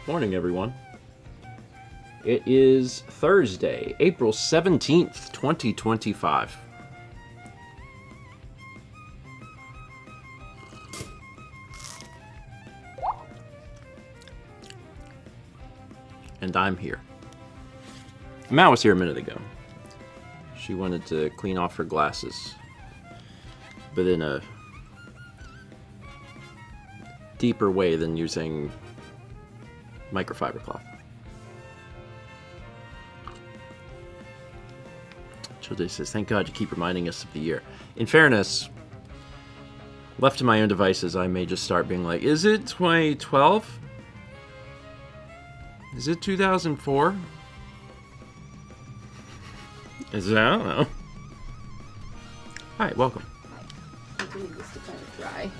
Morning, everyone. It is Thursday, April 17th, 2025. And I'm here. Mal was here a minute ago. She wanted to clean off her glasses, but in a deeper way than using microfiber cloth. Jose says, thank God you keep reminding us of the year. In fairness, left to my own devices, I may just start being like, is it 2012? Is it 2004? Is it? I don't know. Hi, welcome. I do need this to kind of dry.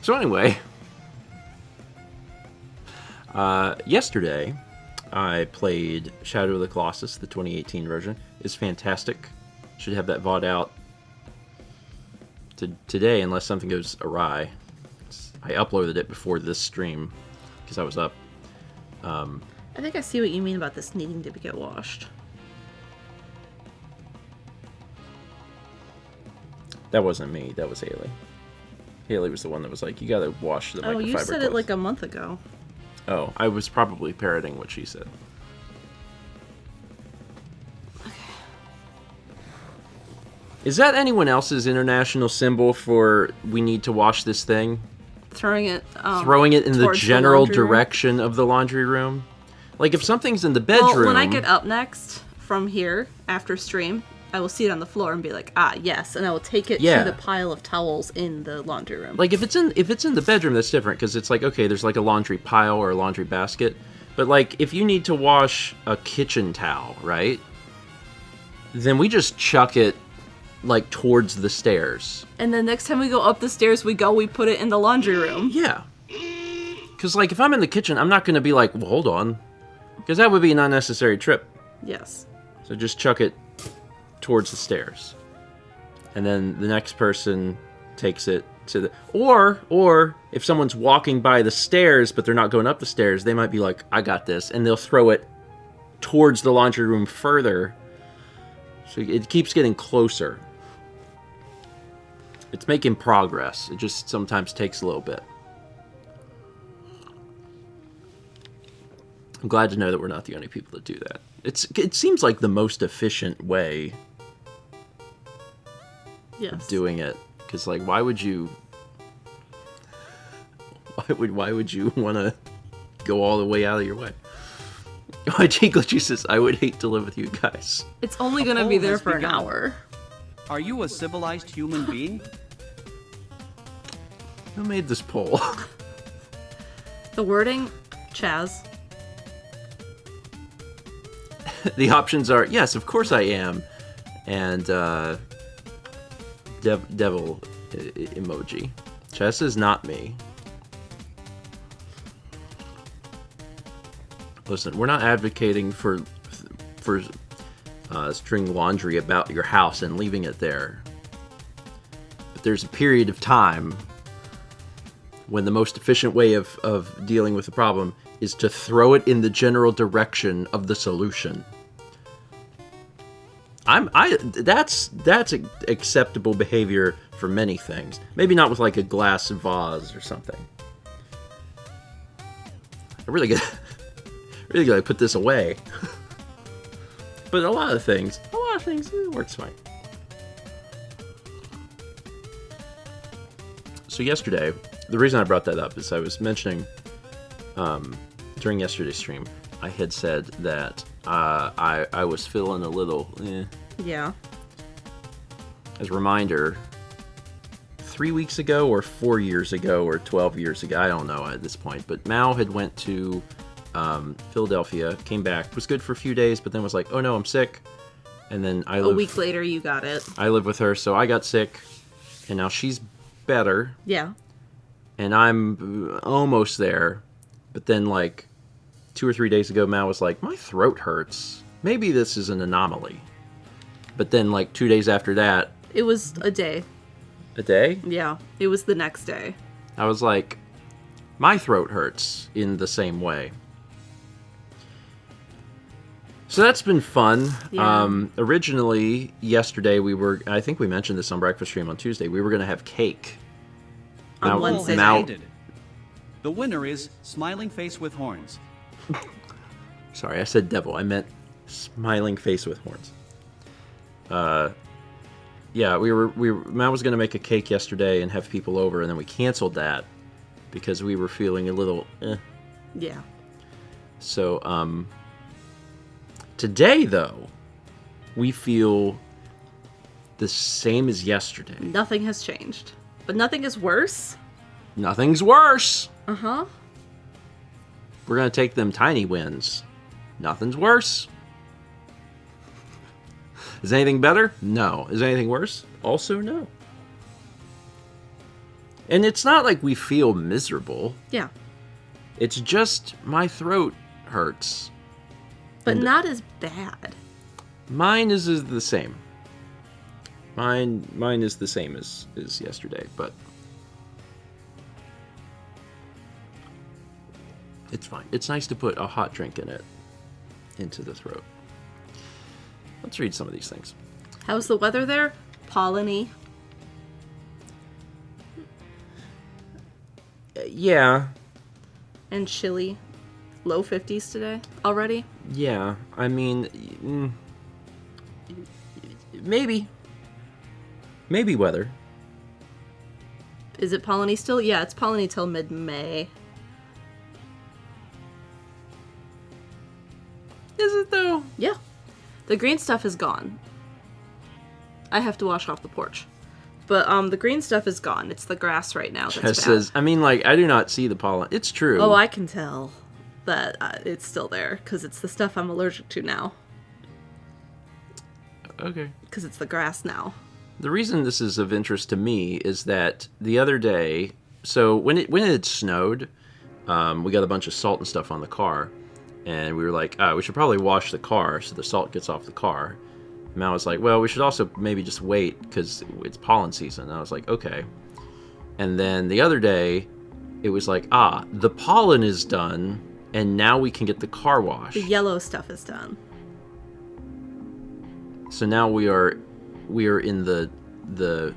So anyway, yesterday I played Shadow of the Colossus, the 2018 version. It's fantastic. Should have that VOD out today unless something goes awry. I uploaded it before this stream because I was up. I think I see what you mean about this needing to get washed. That wasn't me. That was Haley. Haley was the one that was like, you gotta wash the microfiber cloth. Oh, you said it like a month ago. Oh, I was probably parroting what she said. Okay. Is that anyone else's international symbol for we need to wash this thing? Throwing it in the general direction of the laundry room? Like if something's in the bedroom... Well, when I get up next from here after stream, I will see it on the floor and be like, ah, yes, and I will take it to the pile of towels in the laundry room. Like if it's in the bedroom, that's different because it's like, okay, there's like a laundry pile or a laundry basket, but like if you need to wash a kitchen towel, right? Then we just chuck it like towards the stairs. And then next time we go up the stairs, we put it in the laundry room. Yeah. Because like if I'm in the kitchen, I'm not going to be like, well, hold on, because that would be an unnecessary trip. Yes. So just chuck it towards the stairs, and then the next person takes it to the or if someone's walking by the stairs but they're not going up the stairs, they might be like, I got this, and they'll throw it towards the laundry room further, so it keeps getting closer. It's making progress. It just sometimes takes a little bit. I'm glad to know that we're not the only people that do that. It seems like the most efficient way of doing it, because like why would you want to go all the way out of your way? My Glitchy says, I would hate to live with you guys. It's only gonna be there for an hour. Are you a civilized human being? Who made this poll? The wording, Chaz. The options are, yes, of course I am, and devil emoji. Chess is not me. Listen, we're not advocating for string laundry about your house and leaving it there. But there's a period of time when the most efficient way of dealing with the problem is to throw it in the general direction of the solution. That's acceptable behavior for many things. Maybe not with like a glass vase or something. I really gotta put this away. But a lot of things, it works fine. So yesterday, the reason I brought that up is I was mentioning during yesterday's stream, I had said that I was feeling a little Yeah. As a reminder, 3 weeks ago or 4 years ago or 12 years ago, I don't know at this point, but Mao had went to Philadelphia, came back, was good for a few days, but then was like, oh no, I'm sick. And then a week later you got it. I live with her, so I got sick, and now she's better. Yeah. And I'm almost there, but then like 2 or 3 days ago, Mao was like, my throat hurts. Maybe this is an anomaly. But then like 2 days after that... It was a day. a day. Yeah, it was the next day. I was like, my throat hurts in the same way. So that's been fun. Yeah. Originally, yesterday, I think we mentioned this on Breakfast Stream on Tuesday, we were going to have cake. On Wednesday night. The winner is Smiling Face with Horns. Sorry, I said devil. I meant smiling face with horns. Yeah, Matt was going to make a cake yesterday and have people over, and then we canceled that because we were feeling a little Yeah. So, today, though, we feel the same as yesterday. Nothing has changed. But nothing is worse. Nothing's worse. Uh-huh. We're going to take them tiny wins. Nothing's worse. Is anything better? No. Is anything worse? Also no. And it's not like we feel miserable. Yeah. It's just my throat hurts. But not as bad. Mine is the same. Mine is the same as yesterday, but it's fine. It's nice to put a hot drink into the throat. Let's read some of these things. How's the weather there? Pollen-y. Yeah. And chilly. Low 50s today already? Yeah. I mean, maybe weather. Is it pollen-y still? Yeah, it's pollen-y till mid-May. Is it though? Yeah. The green stuff is gone. I have to wash off the porch. But the green stuff is gone. It's the grass right now that's bad. Says, I mean, like, I do not see the pollen. It's true. Oh, I can tell that it's still there because it's the stuff I'm allergic to now. Okay. Because it's the grass now. The reason this is of interest to me is that the other day, so when it had snowed, we got a bunch of salt and stuff on the car, and we were like, we should probably wash the car so the salt gets off the car. And I was like, well, we should also maybe just wait because it's pollen season. And I was like, okay. And then the other day, it was like, the pollen is done, and now we can get the car washed. The yellow stuff is done. So now we are in the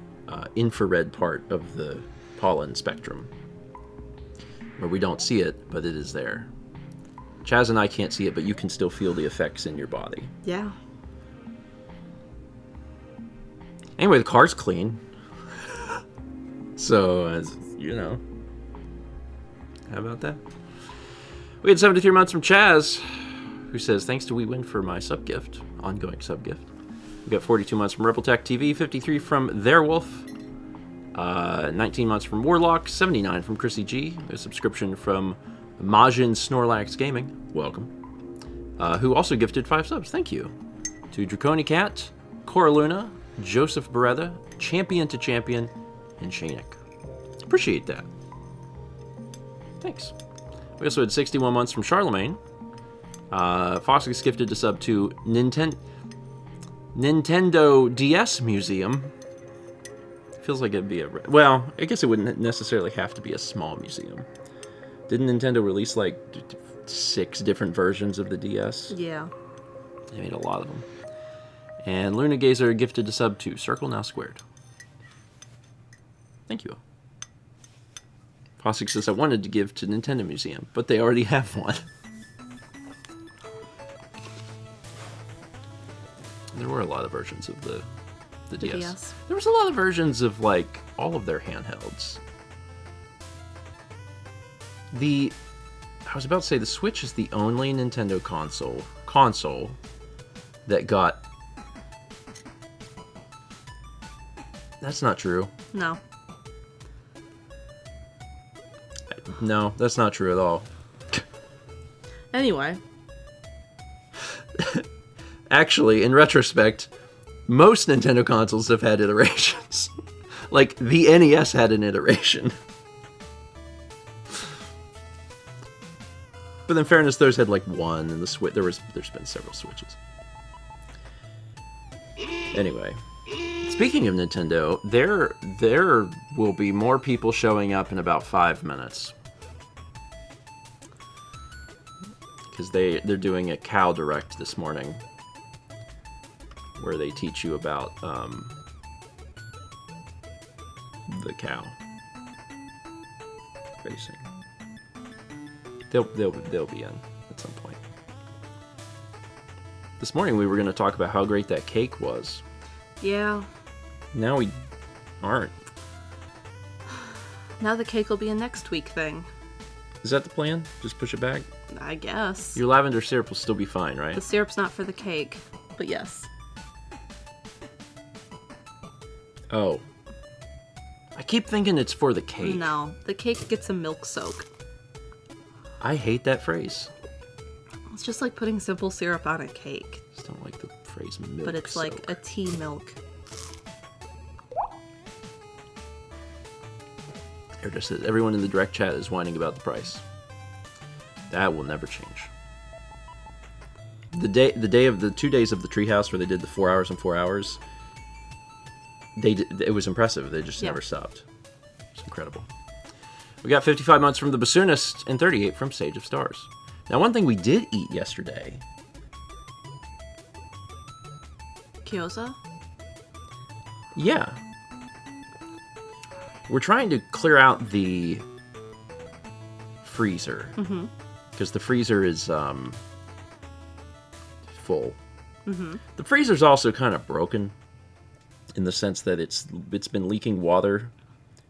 infrared part of the pollen spectrum, where we don't see it, but it is there. Chaz and I can't see it, but you can still feel the effects in your body. Yeah. Anyway, the car's clean. So, as you know. How about that? We had 73 months from Chaz, who says, thanks to WeWin for my sub-gift, ongoing sub-gift. We got 42 months from Rebel Tech TV, 53 from Theirwolf, 19 months from Warlock, 79 from Chrissy G, a subscription from Majin Snorlax Gaming, welcome, who also gifted 5 subs, thank you, to Draconi Cat, Cora Luna, Joseph Beretta, Champion to Champion, and Shanik. Appreciate that. Thanks. We also had 61 months from Charlemagne. Fox gifted a sub to Nintendo DS Museum. Feels like it'd be well, I guess it wouldn't necessarily have to be a small museum. Didn't Nintendo release like 6 different versions of the DS? Yeah. They made a lot of them. And Luna Gazer gifted a sub to Circle Now Squared. Thank you. Fossick says, I wanted to give to Nintendo Museum, but they already have one. There were a lot of versions of the DS. There was a lot of versions of, like, all of their handhelds. I was about to say, the Switch is the only Nintendo console that got... That's not true. No. No, that's not true at all. Anyway. Actually, in retrospect, most Nintendo consoles have had iterations. Like, the NES had an iteration. But in fairness, those had like one, and the Switch, there's been several Switches. Anyway, it's Speaking of Nintendo, there will be more people showing up in about 5 minutes. Because they're doing a cow direct this morning, where they teach you about the cow racing. They'll be in at some point. This morning we were going to talk about how great that cake was. Yeah. Now we aren't. Now the cake will be a next week thing. Is that the plan? Just push it back? I guess. Your lavender syrup will still be fine, right? The syrup's not for the cake, but yes. Oh. I keep thinking it's for the cake. No, the cake gets a milk soak. I hate that phrase. It's just like putting simple syrup on a cake. I just don't like the phrase milk But it's soak. like a tea milk. Here, just everyone in the direct chat is whining about the price. That will never change. The 2 days of the treehouse where they did the 4 hours and 4 hours, it was impressive. They just never stopped. It's incredible. We got 55 months from the Bassoonist and 38 from Sage of Stars. Now, one thing we did eat yesterday. Gyoza? Yeah. We're trying to clear out the freezer. Mm-hmm. Because the freezer is full. Mm-hmm. The freezer's also kind of broken in the sense that it's been leaking water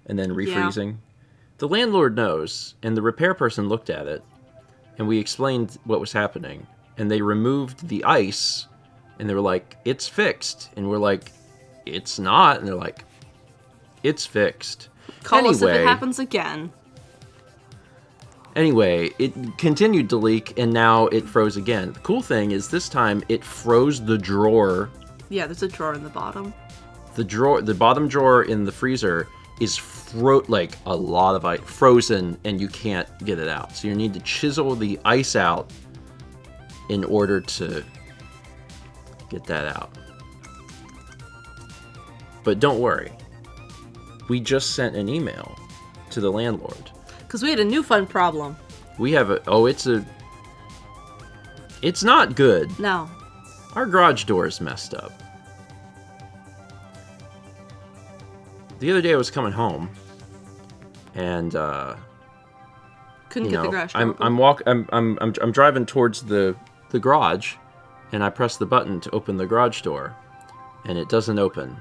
and then refreezing. Yeah. The landlord knows, and the repair person looked at it, and we explained what was happening, and they removed the ice, and they were like, "It's fixed," and we're like, "It's not," and they're like, "It's fixed." Call us if it happens again. Anyway, it continued to leak, and now it froze again. The cool thing is this time it froze the drawer. Yeah, there's a drawer in the bottom. The bottom drawer in the freezer is like a lot of ice, frozen, and you can't get it out. So you need to chisel the ice out in order to get that out. But don't worry. We just sent an email to the landlord. Because we had a new fun problem. We have it's not good. No. Our garage door is messed up. The other day I was coming home, and couldn't get the garage door open. I'm driving towards the garage, and I press the button to open the garage door, and it doesn't open.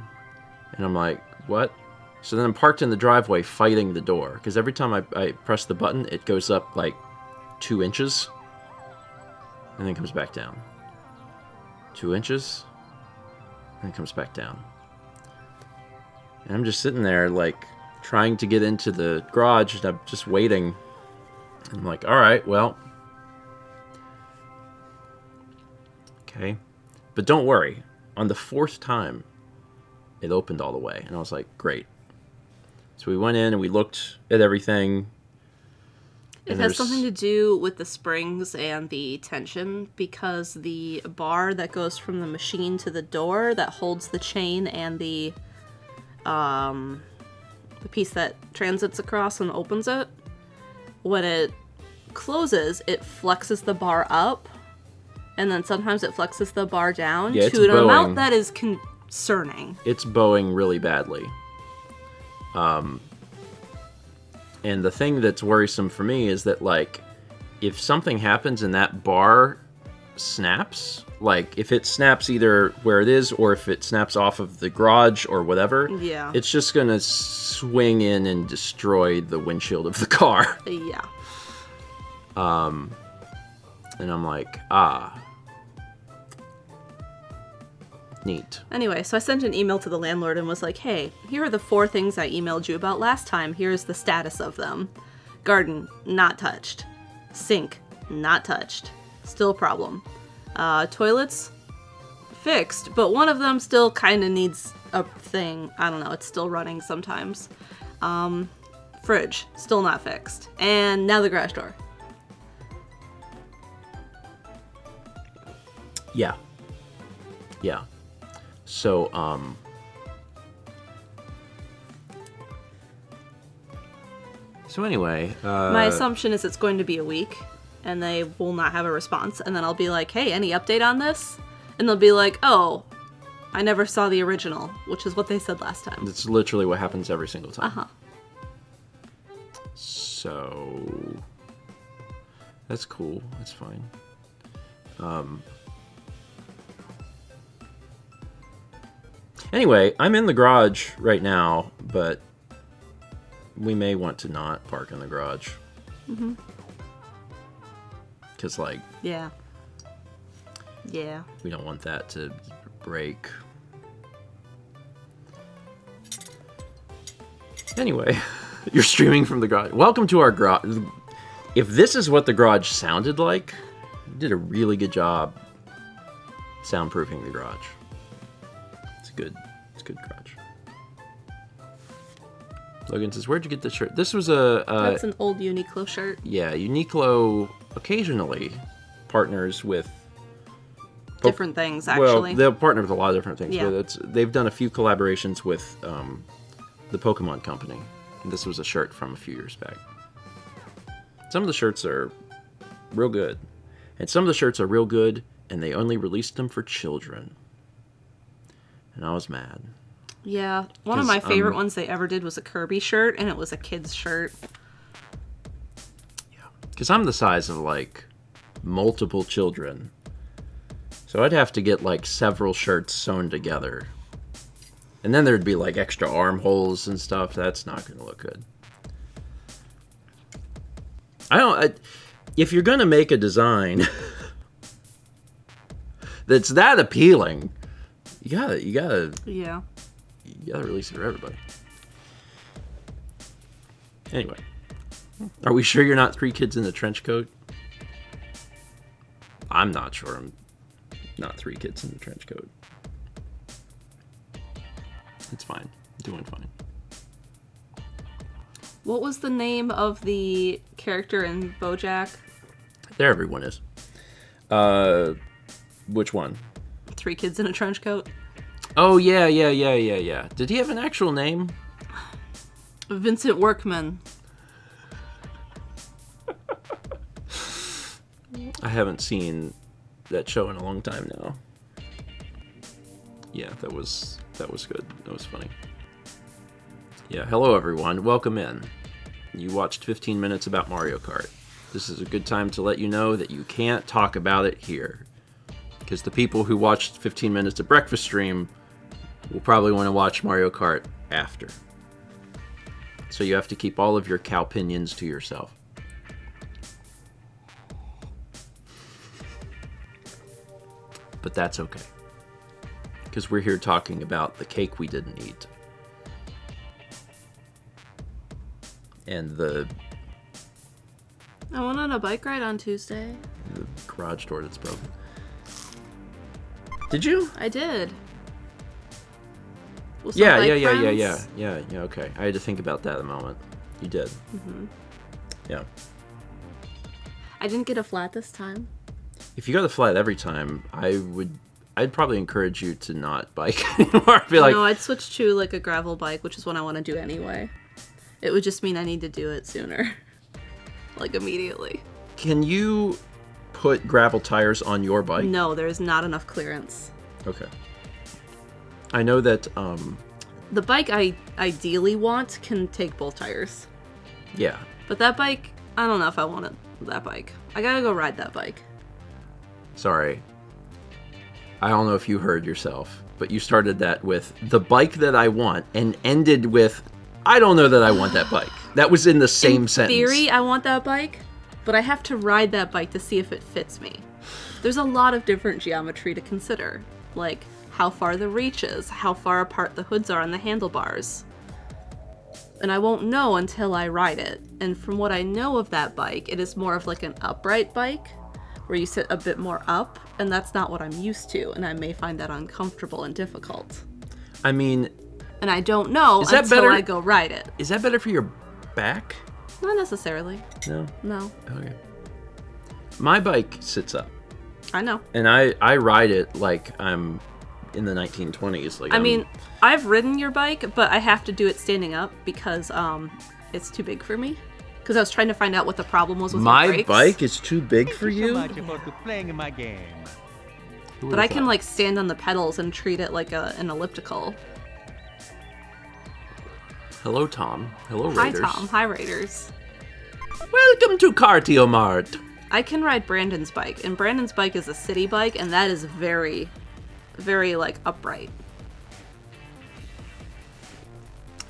And I'm like, what? So then I'm parked in the driveway fighting the door, because every time I press the button, it goes up like 2 inches, and then comes back down. 2 inches, and it comes back down. And I'm just sitting there, like, trying to get into the garage, and I'm just waiting. I'm like, all right, well. Okay. But don't worry. On the 4th time, it opened all the way. And I was like, great. So we went in and we looked at everything. It has something to do with the springs and the tension, because the bar that goes from the machine to the door that holds the chain and the piece that transits across and opens it, when it closes, it flexes the bar up, and then sometimes it flexes the bar down to an amount that is concerning. It's bowing really badly. And the thing that's worrisome for me is that, like, if something happens and that bar snaps, like, if it snaps either where it is or if it snaps off of the garage or whatever, yeah, it's just gonna swing in and destroy the windshield of the car. Yeah. And I'm like, neat. Anyway, so I sent an email to the landlord and was like, hey, here are the 4 things I emailed you about last time. Here's the status of them. Garden, not touched. Sink, not touched. Still a problem. Toilets, fixed, but one of them still kind of needs a thing. I don't know, it's still running sometimes. Fridge, still not fixed. And now the garage door. Yeah. So, So anyway, My assumption is it's going to be a week, and they will not have a response. And then I'll be like, hey, any update on this? And they'll be like, oh, I never saw the original, which is what they said last time. it's literally what happens every single time. Uh-huh. So that's cool. That's fine. Anyway, I'm in the garage right now, but we may want to not park in the garage. Mm-hmm. Because, like, Yeah. Yeah. we don't want that to break. Anyway, you're streaming from the garage. Welcome to our garage. If this is what the garage sounded like, you did a really good job soundproofing the garage. It's a good garage. Logan says, where'd you get this shirt? This was That's an old Uniqlo shirt. yeah, Uniqlo occasionally partners with Different things, actually. Well, they'll partner with a lot of different things. Yeah. But they've done a few collaborations with the Pokemon Company. And this was a shirt from a few years back. Some of the shirts are real good. And some of the shirts are real good, and they only released them for children. And I was mad. Yeah. One of 'Cause, my favorite ones they ever did was a Kirby shirt, and it was a kid's shirt. Yeah. Because I'm the size of, like, multiple children. So I'd have to get, like, several shirts sewn together. And then there'd be, like, extra armholes and stuff. That's not going to look good. If you're going to make a design that's that appealing, you gotta Yeah. release it for everybody. Anyway, are we sure you're not 3 kids in a trench coat? I'm not sure I'm not 3 kids in a trench coat. It's fine. I'm doing fine. What was the name of the character in BoJack? There everyone is. Which one? 3 kids in a trench coat. Oh, yeah. Did he have an actual name? Vincent Workman. I haven't seen that show in a long time now. Yeah, that was good. That was funny. Yeah, hello everyone. Welcome in. You watched 15 minutes about Mario Kart. This is a good time to let you know that you can't talk about it here. Because the people who watched 15 minutes of breakfast stream will probably want to watch Mario Kart after. So you have to keep all of your cow opinions to yourself. But that's okay. Because we're here talking about the cake we didn't eat. And the I went on a bike ride on Tuesday. garage door that's broken. Did you? I did. With some Yeah, bike yeah, friends. okay. I had to think about that a moment. You did. Mm-hmm. Yeah. I didn't get a flat this time. If you go to the flat every time, I'd probably encourage you to not bike anymore. I'd be like, No, I'd switch to like a gravel bike, which is what I want to do anyway. It would just mean I need to do it sooner. Like immediately. can you put gravel tires on your bike? No, there is not enough clearance. Okay. I know that, The bike I ideally want can take both tires. yeah. But that bike, I don't know if I want that bike. I gotta go ride that bike. Sorry. I don't know if you heard yourself, but you started that with the bike that I want and ended with, I don't know that I want that bike. That was in the same sentence. In theory, I want that bike, but I have to ride that bike to see if it fits me. There's a lot of different geometry to consider, like how far the reach is, how far apart the hoods are on the handlebars. And I won't know until I ride it. And from what I know of that bike, it is more of like an upright bike, where you sit a bit more up, and that's not what I'm used to, and I may find that uncomfortable and difficult. I mean, And I don't know Is that until better? I go ride it. is that better for your back? Not necessarily. No? No. Okay. My bike sits up, I know. and I ride it like I'm in the 1920s. Like I mean, I've ridden your bike, but I have to do it standing up because it's too big for me. Because I was trying to find out what the problem was with My my brakes. bike is too big for So you? much about playing my game. Who But I would've can thought? like stand on the pedals and treat it like an elliptical. Hello, Tom. Hello, Hi, Raiders. Tom. Hi, Raiders. Welcome to Cartio Mart. I can ride Brandon's bike, and Brandon's bike is a city bike, and that is very, very like upright.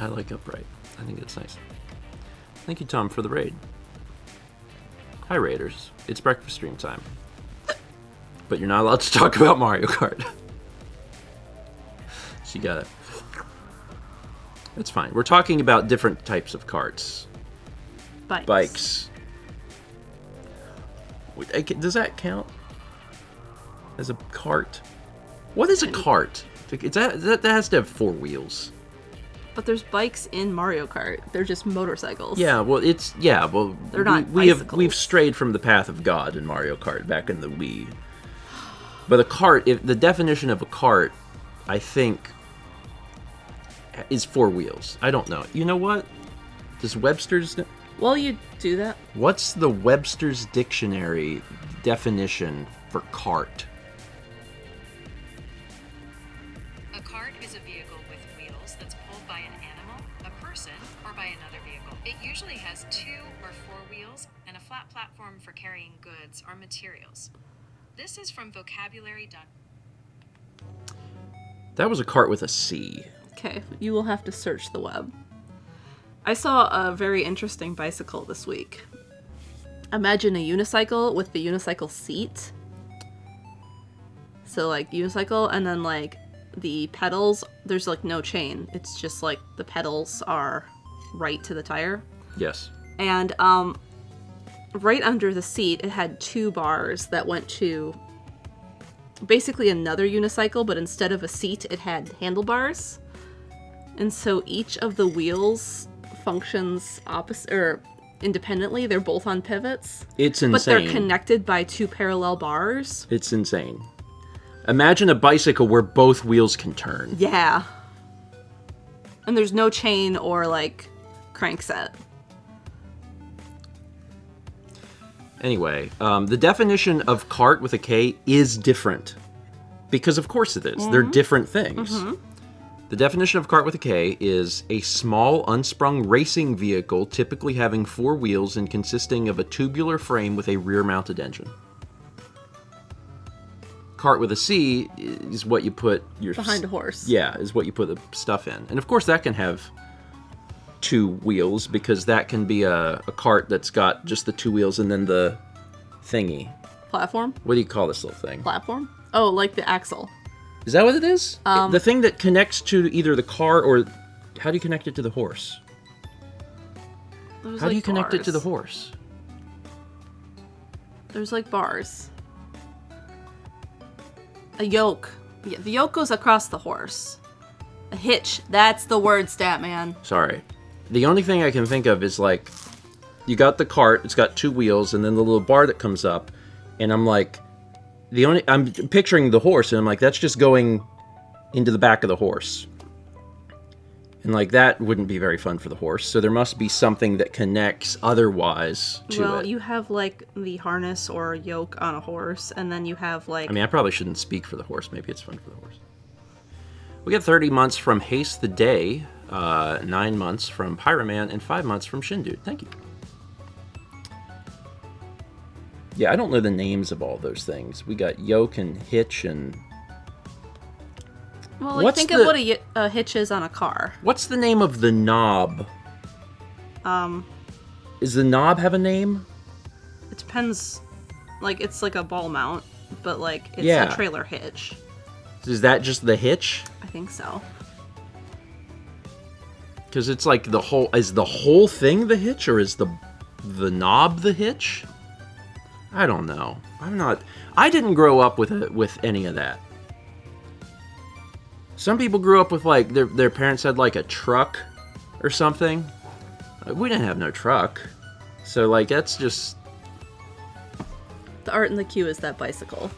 I like upright. I think it's nice. Thank you, Tom, for the raid. Hi, Raiders. It's breakfast stream time. But you're not allowed to talk about Mario Kart. She got it. That's fine. We're talking about different types of carts. Bikes. Wait, does that count as a cart? What is a cart? That has to have 4 wheels. But there's bikes in Mario Kart. They're just motorcycles. Yeah, well, They're not we've bicycles. strayed from the path of God in Mario Kart back in the Wii. But a cart, the definition of a cart, I think, is 4 wheels. I don't know. You know what? Does Webster's... Well, you do that. What's the Webster's Dictionary definition for cart? A cart is a vehicle with wheels that's pulled by an animal, a person, or by another vehicle. It usually has 2 or 4 wheels and a flat platform for carrying goods or materials. This is from vocabulary. That was a cart with a C. Okay, you will have to search the web. I saw a very interesting bicycle this week. Imagine a unicycle with the unicycle seat. So like unicycle, and then like the pedals, there's like no chain. It's just like the pedals are right to the tire. Yes. And right under the seat, it had 2 bars that went to basically another unicycle, but instead of a seat, it had handlebars. And so each of the wheels functions opposite or independently. They're both on pivots. It's insane. But they're connected by 2 parallel bars. It's insane. Imagine a bicycle where both wheels can turn. Yeah. And there's no chain or like crankset. Anyway, the definition of cart with a K is different. Because of course it is. They're different things. The definition of cart with a K is a small, unsprung racing vehicle typically having 4 wheels and consisting of a tubular frame with a rear-mounted engine. Cart with a C is what you put your... Behind a horse. Yeah, is what you put the stuff in. And of course that can have 2 wheels because that can be a cart that's got just the 2 wheels and then the thingy. Platform? What do you call this little thing? Platform? Oh, like the axle. Is that what it is? The thing that connects to either the car or... How do you connect it to the horse? There's How do like you connect it to the bars. horse? There's like bars. A yoke. Yeah, the yoke goes across the horse. A hitch. That's the word, Statman. Sorry. The only thing I can think of is like... You got the cart, it's got 2 wheels, and then the little bar that comes up, and I'm like... I'm picturing the horse, and I'm like, that's just going into the back of the horse. And like, that wouldn't be very fun for the horse, so there must be something that connects otherwise to Well, it. you have like the harness or yoke on a horse, and then you have like... I mean, I probably shouldn't speak for the horse. Maybe it's fun for the horse. We got 30 months from Haste the Day, 9 months from Pyroman, and 5 months from Shindude. Thank you. Yeah, I don't know the names of all those things. We got yoke and hitch and... well, like, what's think the- of what a hitch is on a car. What's the name of the knob? Does the knob have a name? It depends. Like, it's like a ball mount, but like, it's Yeah. a trailer hitch. Is that just the hitch? I think so. Because it's like the whole... Is the whole thing the hitch, or is the knob the hitch? I don't know. I didn't grow up with any of that. Some people grew up with like their parents had like a truck or something. We didn't have no truck. So like that's just... The art in the queue is that bicycle.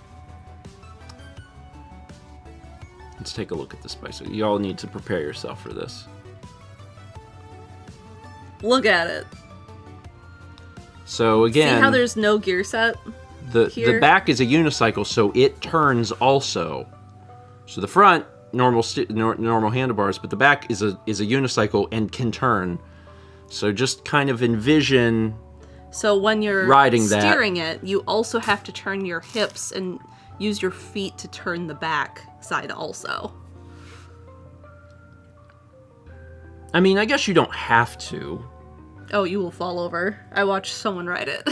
Let's take a look at this bicycle. You all need to prepare yourself for this. Look at it. So again, See how there's no gear set? the here? back is a unicycle, so it turns also. So the front normal handlebars, but the back is a unicycle and can turn. So just kind of envision. So when you're riding that. steering it, you also have to turn your hips and use your feet to turn the back side also. I mean, I guess you don't have to. Oh, you will fall over. I watched someone ride it.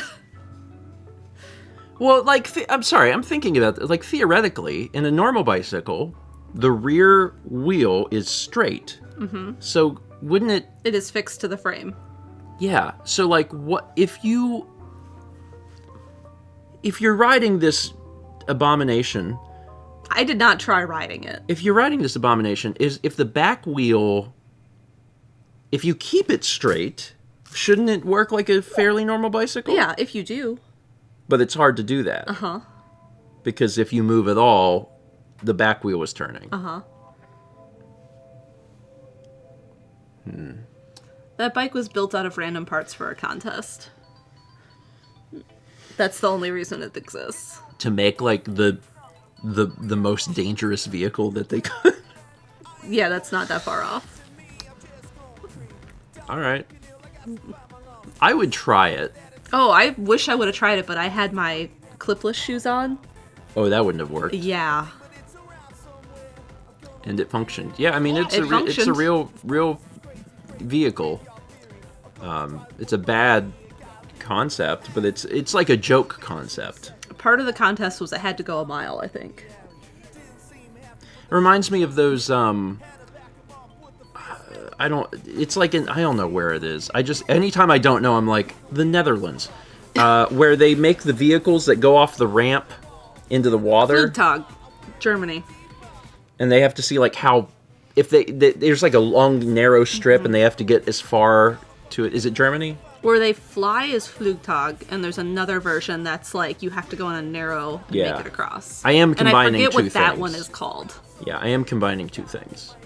Well, like, I'm sorry, I'm thinking about like theoretically, in a normal bicycle, the rear wheel is straight. Mm-hmm. So wouldn't it? It is fixed to the frame. Yeah. So like, what if you're riding this abomination? I did not try riding it. If you're riding this abomination, if the back wheel, if you keep it straight, shouldn't it work like a fairly normal bicycle? Yeah, if you do. But it's hard to do that. Uh-huh. Because if you move at all, the back wheel is turning. Uh-huh. That bike was built out of random parts for a contest. That's the only reason it exists. To make like the most dangerous vehicle that they could. Yeah, that's not that far off. All right. I would try it. Oh, I wish I would have tried it, but I had my clipless shoes on. Oh, that wouldn't have worked. Yeah. And it functioned. Yeah, I mean it's It a functioned. real vehicle. It's a bad concept, but it's like a joke concept. Part of the contest was it had to go a mile, I think. It reminds me of those it's like I don't know where it is. Anytime I don't know, I'm like the Netherlands, where they make the vehicles that go off the ramp into the water. Flugtag, Germany. And they have to see like how, if there's like a long narrow strip and they have to get as far to it. Is it Germany? Where they fly is Flugtag, and there's another version that's like you have to go on a narrow and Yeah. make it across. I am combining and I forget two what that things. one is called. Yeah, I am combining two things.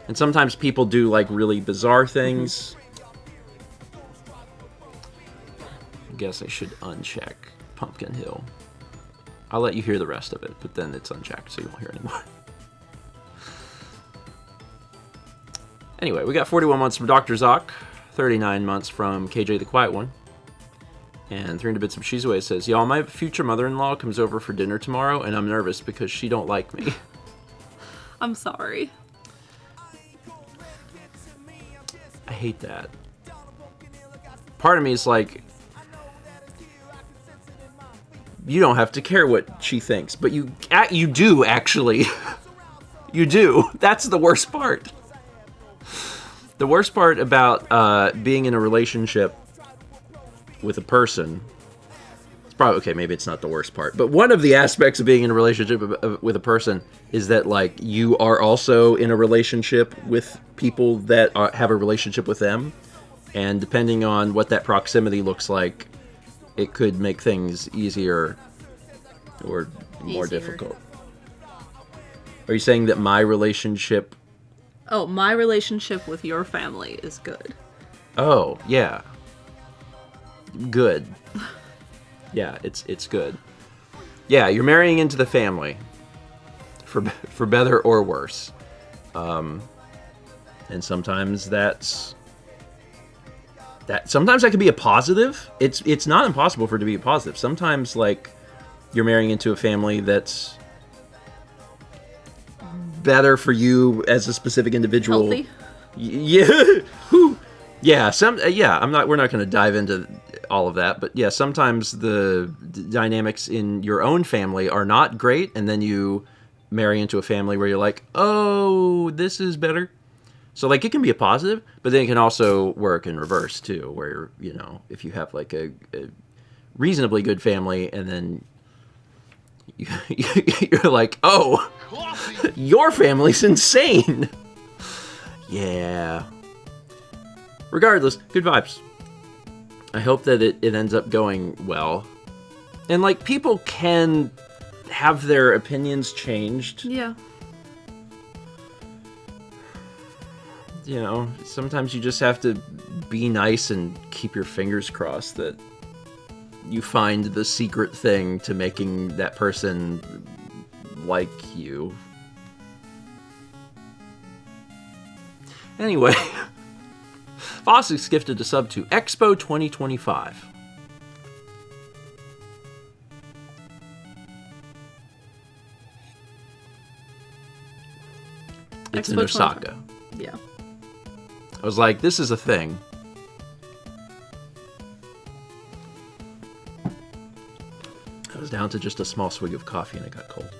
And sometimes people do like really bizarre things. I guess I should uncheck Pumpkin Hill. I'll let you hear the rest of it, but then it's unchecked, so you won't hear anymore. Anyway, we got 41 months from Dr. Zoc, 39 months from KJ the Quiet One, and 300 bits from Shizue says, y'all, my future mother-in-law comes over for dinner tomorrow, and I'm nervous because she don't like me. I'm sorry. I hate that. Part of me is like, you don't have to care what she thinks, but you do actually. You do. That's the worst part. The worst part about being in a relationship with a person, it's probably, okay, maybe it's not the worst part, but one of the aspects of being in a relationship with a person is that, like, you are also in a relationship with people that have a relationship with them, and depending on what that proximity looks like, it could make things easier or more difficult. Are you saying that my relationship... Oh, my relationship with your family is good. Oh, yeah. Good. Yeah, it's good. Yeah, you're marrying into the family. For better or worse. And sometimes sometimes that can be a positive. It's not impossible for it to be a positive. Sometimes, like, you're marrying into a family that's better for you as a specific individual. Healthy? Yeah. Yeah, we're not going to dive into all of that, but yeah, sometimes the dynamics in your own family are not great, and then you marry into a family where you're like, oh, this is better. So, like, it can be a positive, but then it can also work in reverse, too, where, you know, if you have, like, a reasonably good family, and then you're like, oh, your family's insane. Yeah. Regardless, good vibes. I hope that it ends up going well. And, like, people can have their opinions changed. Yeah. You know, sometimes you just have to be nice and keep your fingers crossed that you find the secret thing to making that person like you. Anyway, Fossick's gifted a sub to Expo 2025. It's in Expo Osaka. Yeah. I was like, this is a thing. I was down to just a small swig of coffee and it got cold.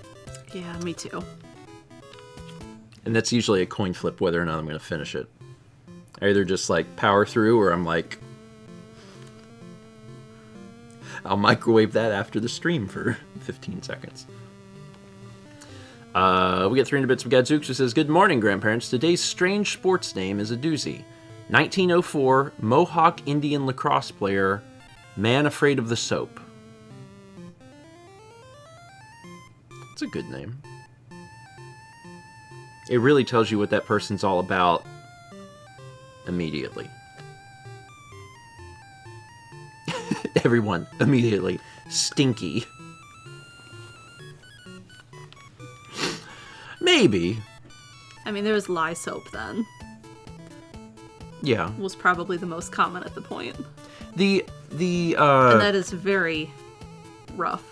Yeah, me too. And that's usually a coin flip whether or not I'm going to finish it. I either just like power through or I'm like, I'll microwave that after the stream for 15 seconds. We get 300 bits from Gadzooks who says, good morning, grandparents. Today's strange sports name is a doozy. 1904 Mohawk Indian lacrosse player, man afraid of the soap. It's a good name. It really tells you what that person's all about immediately. Everyone, immediately. Stinky. Maybe. I mean, there was lye soap then. Yeah. Was probably the most common at the point. And that is very rough.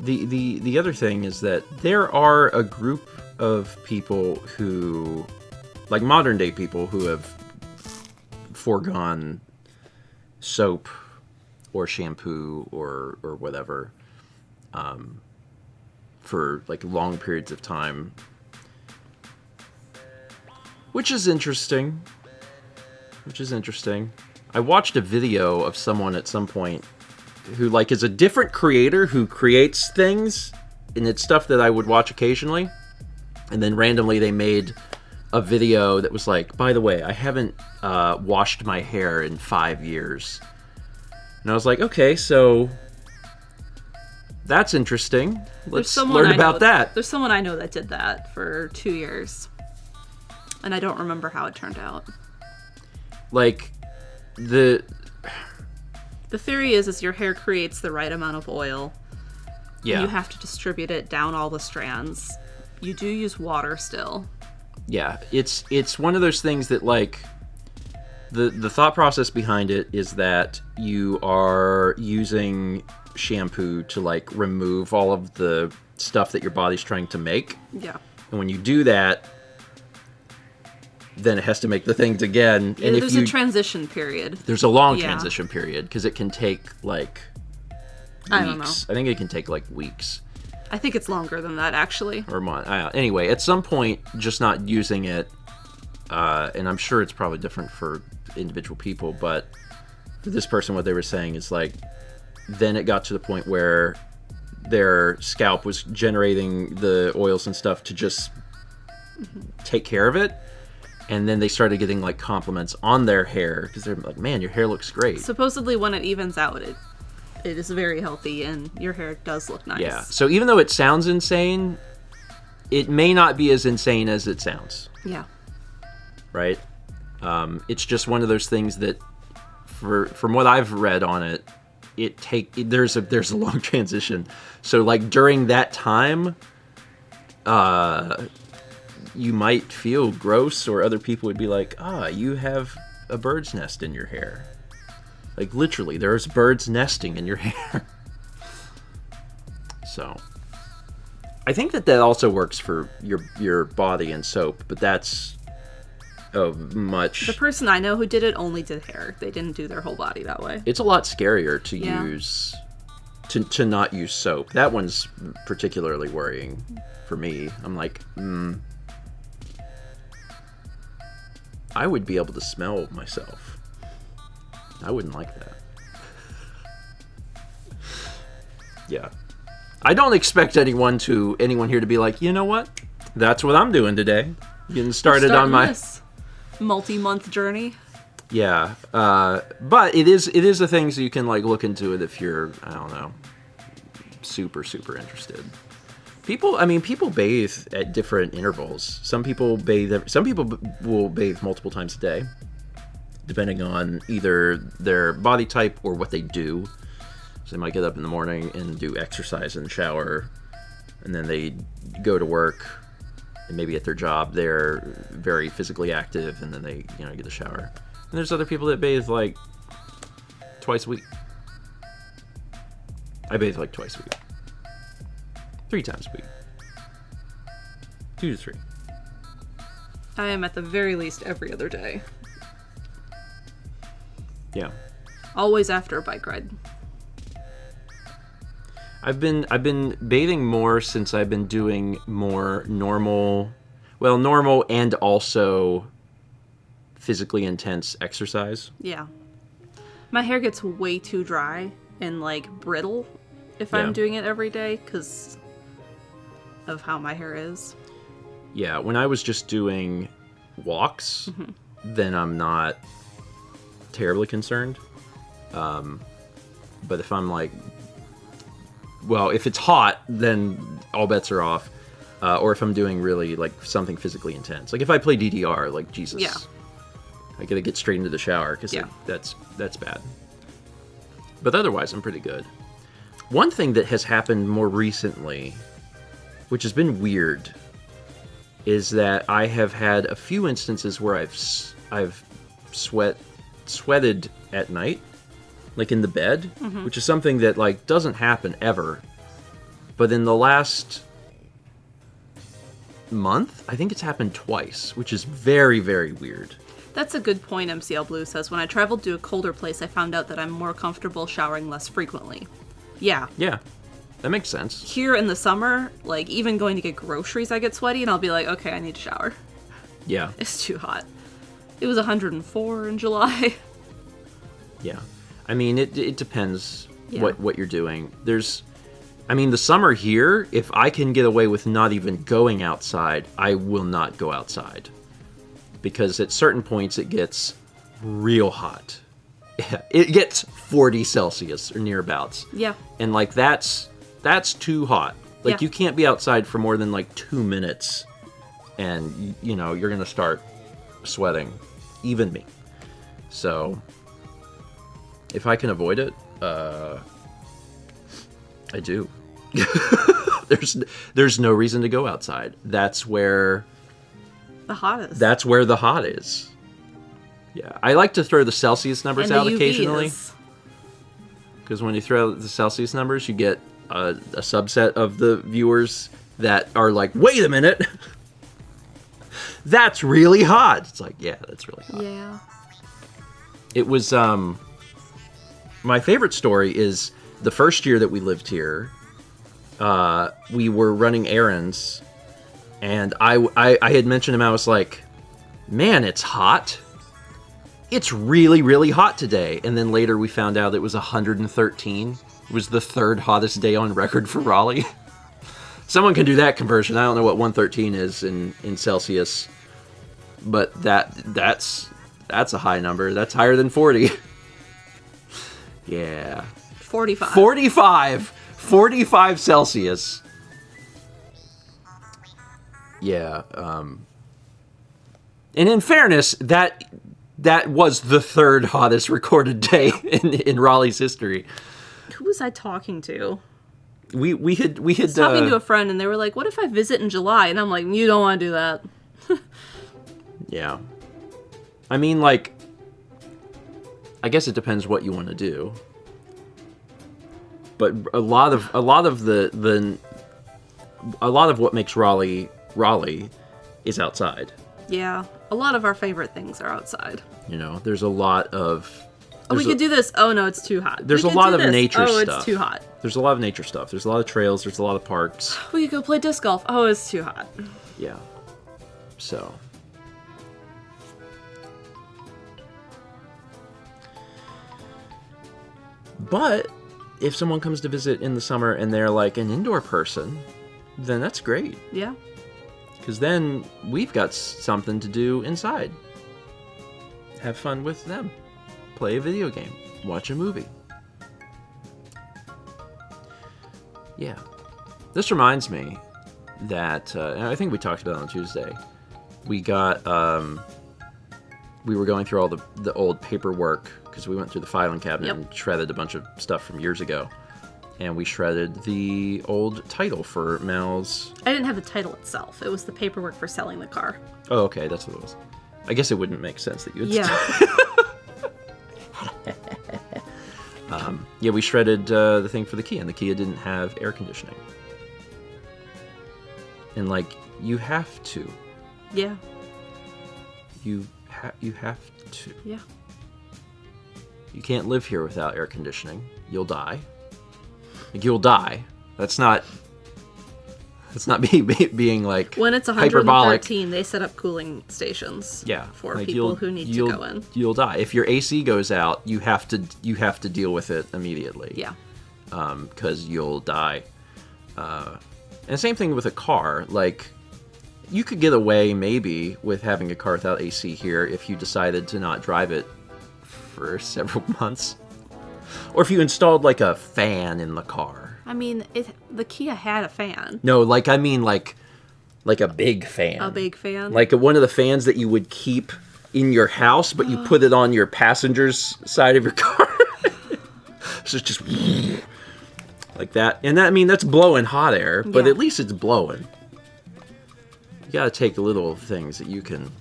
The other thing is that there are a group of people who, like modern day people, who have foregone soap or shampoo or whatever for like long periods of time, which is interesting. I watched a video of someone at some point who like is a different creator who creates things, and it's stuff that I would watch occasionally, and then randomly they made a video that was like, by the way, I haven't washed my hair in 5 years. And I was like, okay, so that's interesting. Let's learn about that. There's someone I know that did that for 2 years. And I don't remember how it turned out. Like, the theory is your hair creates the right amount of oil. Yeah. And you have to distribute it down all the strands. You do use water still. Yeah, it's one of those things that, like, the thought process behind it is that you are using shampoo to, like, remove all of the stuff that your body's trying to make. Yeah. And when you do that, then it has to make the things again. And there's a transition period. There's a long transition period, because it can take, like, weeks. I don't know. I think it can take, like, weeks. I think it's longer than that, actually. Or a month. Anyway, at some point, just not using it, and I'm sure it's probably different for individual people, but for this person, what they were saying is, like, then it got to the point where their scalp was generating the oils and stuff to just take care of it, and then they started getting, like, compliments on their hair, because they're like, man, your hair looks great. Supposedly, when it evens out, it is very healthy, and your hair does look nice. Yeah, so even though it sounds insane, it may not be as insane as it sounds. Yeah. Right? It's just one of those things that, from what I've read on it, there's a long transition. So, like, during that time, you might feel gross, or other people would be like, you have a bird's nest in your hair. Like, literally, there's birds nesting in your hair. So, I think that also works for your body and soap, but that's much... The person I know who did it only did hair. They didn't do their whole body that way. It's a lot scarier to use... To not use soap. That one's particularly worrying for me. I'm like, I would be able to smell myself. I wouldn't like that. Yeah. I don't expect anyone here to be like, you know what? That's what I'm doing today. Getting started on my this multi-month journey. Yeah. But it is a thing, so you can, like, look into it if you're, I don't know, super, super interested. People bathe at different intervals. Some people will bathe multiple times a day. depending on either their body type or what they do. So they might get up in the morning and do exercise in the shower, and then they go to work, and maybe at their job they're very physically active, and then they get a shower. And there's other people that bathe like twice a week. I bathe like twice a week. 3 times a week. 2 to 3. I am at the very least every other day. Yeah. Always after a bike ride. I've been bathing more since I've been doing more normal and also physically intense exercise. Yeah. My hair gets way too dry and like brittle if Yeah. I'm doing it every day because of how my hair is. Yeah, when I was just doing walks, then I'm not terribly concerned. But if I'm like, well, if it's hot, then all bets are off. Or if I'm doing really like something physically intense, like if I play DDR, like Jesus, Yeah. I gotta get straight into the shower because Yeah. that's bad. But otherwise, I'm pretty good. One thing that has happened more recently, which has been weird, is that I have had a few instances where I've sweated at night, like in the bed, which is something that like doesn't happen ever. But in the last month, I think it's happened twice, which is very, very weird. That's a good point, MCL Blue says. When I traveled to a colder place, I found out that I'm more comfortable showering less frequently. Yeah. Yeah, that makes sense. Here in the summer, like even going to get groceries, I get sweaty and I'll be like, okay, I need to shower. Yeah, It's too hot. It was 104 in July. yeah. I mean, it depends Yeah. what you're doing. The summer here, if I can get away with not even going outside, I will not go outside. Because at certain points it gets real hot. It gets 40 Celsius or nearabouts. Yeah. And like that's too hot. Like Yeah. you can't be outside for more than like 2 minutes and you're going to start sweating. Even me. So if I can avoid it, I do. There's no reason to go outside. That's where The hottest. the hot is. Yeah, I like to throw the Celsius numbers And out the occasionally, UVs. because when you throw the Celsius numbers, you get a subset of the viewers that are like, "Wait a minute, that's really hot." It's like, yeah, that's really hot. Yeah. It was my favorite story is the first year that we lived here. We were running errands, and I had mentioned him. I was like, "Man, it's hot. It's really, really hot today." And then later we found out it was 113. It was the 3rd hottest day on record for Raleigh. Someone can do that conversion. I don't know what 113 is in Celsius, but that's a high number. That's higher than 40. Yeah. 45. 45 Celsius. Yeah. And in fairness, that was the 3rd hottest recorded day in Raleigh's history. Who was I talking to? We had I was talking to a friend and they were like, what if I visit in July? And I'm like, you don't want to do that. Yeah. I mean, like, I guess it depends what you want to do. But a lot of what makes Raleigh is outside. Yeah. A lot of our favorite things are outside. There's a lot of Oh, we could do this. Oh, no, it's too hot. There's We a could lot do of this. nature Oh, stuff. it's too hot. There's a lot of nature stuff. There's a lot of trails. There's a lot of parks. We could go play disc golf. Oh, it's too hot. Yeah. So. But if someone comes to visit in the summer and they're like an indoor person, then that's great. Yeah. Because then we've got something to do inside. Have fun with them. Play a video game. Watch a movie. Yeah. This reminds me that, and I think we talked about it on Tuesday, we got we were going through all the old paperwork because we went through the filing cabinet Yep. and shredded a bunch of stuff from years ago. And we shredded the old title for Mal's. I didn't have the title itself. It was the paperwork for selling the car. Oh, okay, that's what it was. I guess it wouldn't make sense that you would. Yeah. Yeah, we shredded the thing for the Kia, and the Kia didn't have air conditioning. And like, you have to. Yeah. You have to. Yeah. You can't live here without air conditioning. You'll die. Like, you'll die. That's not being like When it's hyperbolic. 113, they set up cooling stations. Yeah, For like, people who need to go in. You'll die if your AC goes out. You have to deal with it immediately. Yeah. Because you'll die. And same thing with a car. Like, you could get away maybe with having a car without AC here if you decided to not drive it for several months, or if you installed like a fan in the car. I mean, the Kia had a fan. No, like I mean like a big fan. A big fan? Like one of the fans that you would keep in your house, but you put it on your passenger's side of your car. So it's just like that. And that, I mean, that's blowing hot air, but Yeah. at least it's blowing. You gotta take little things that you can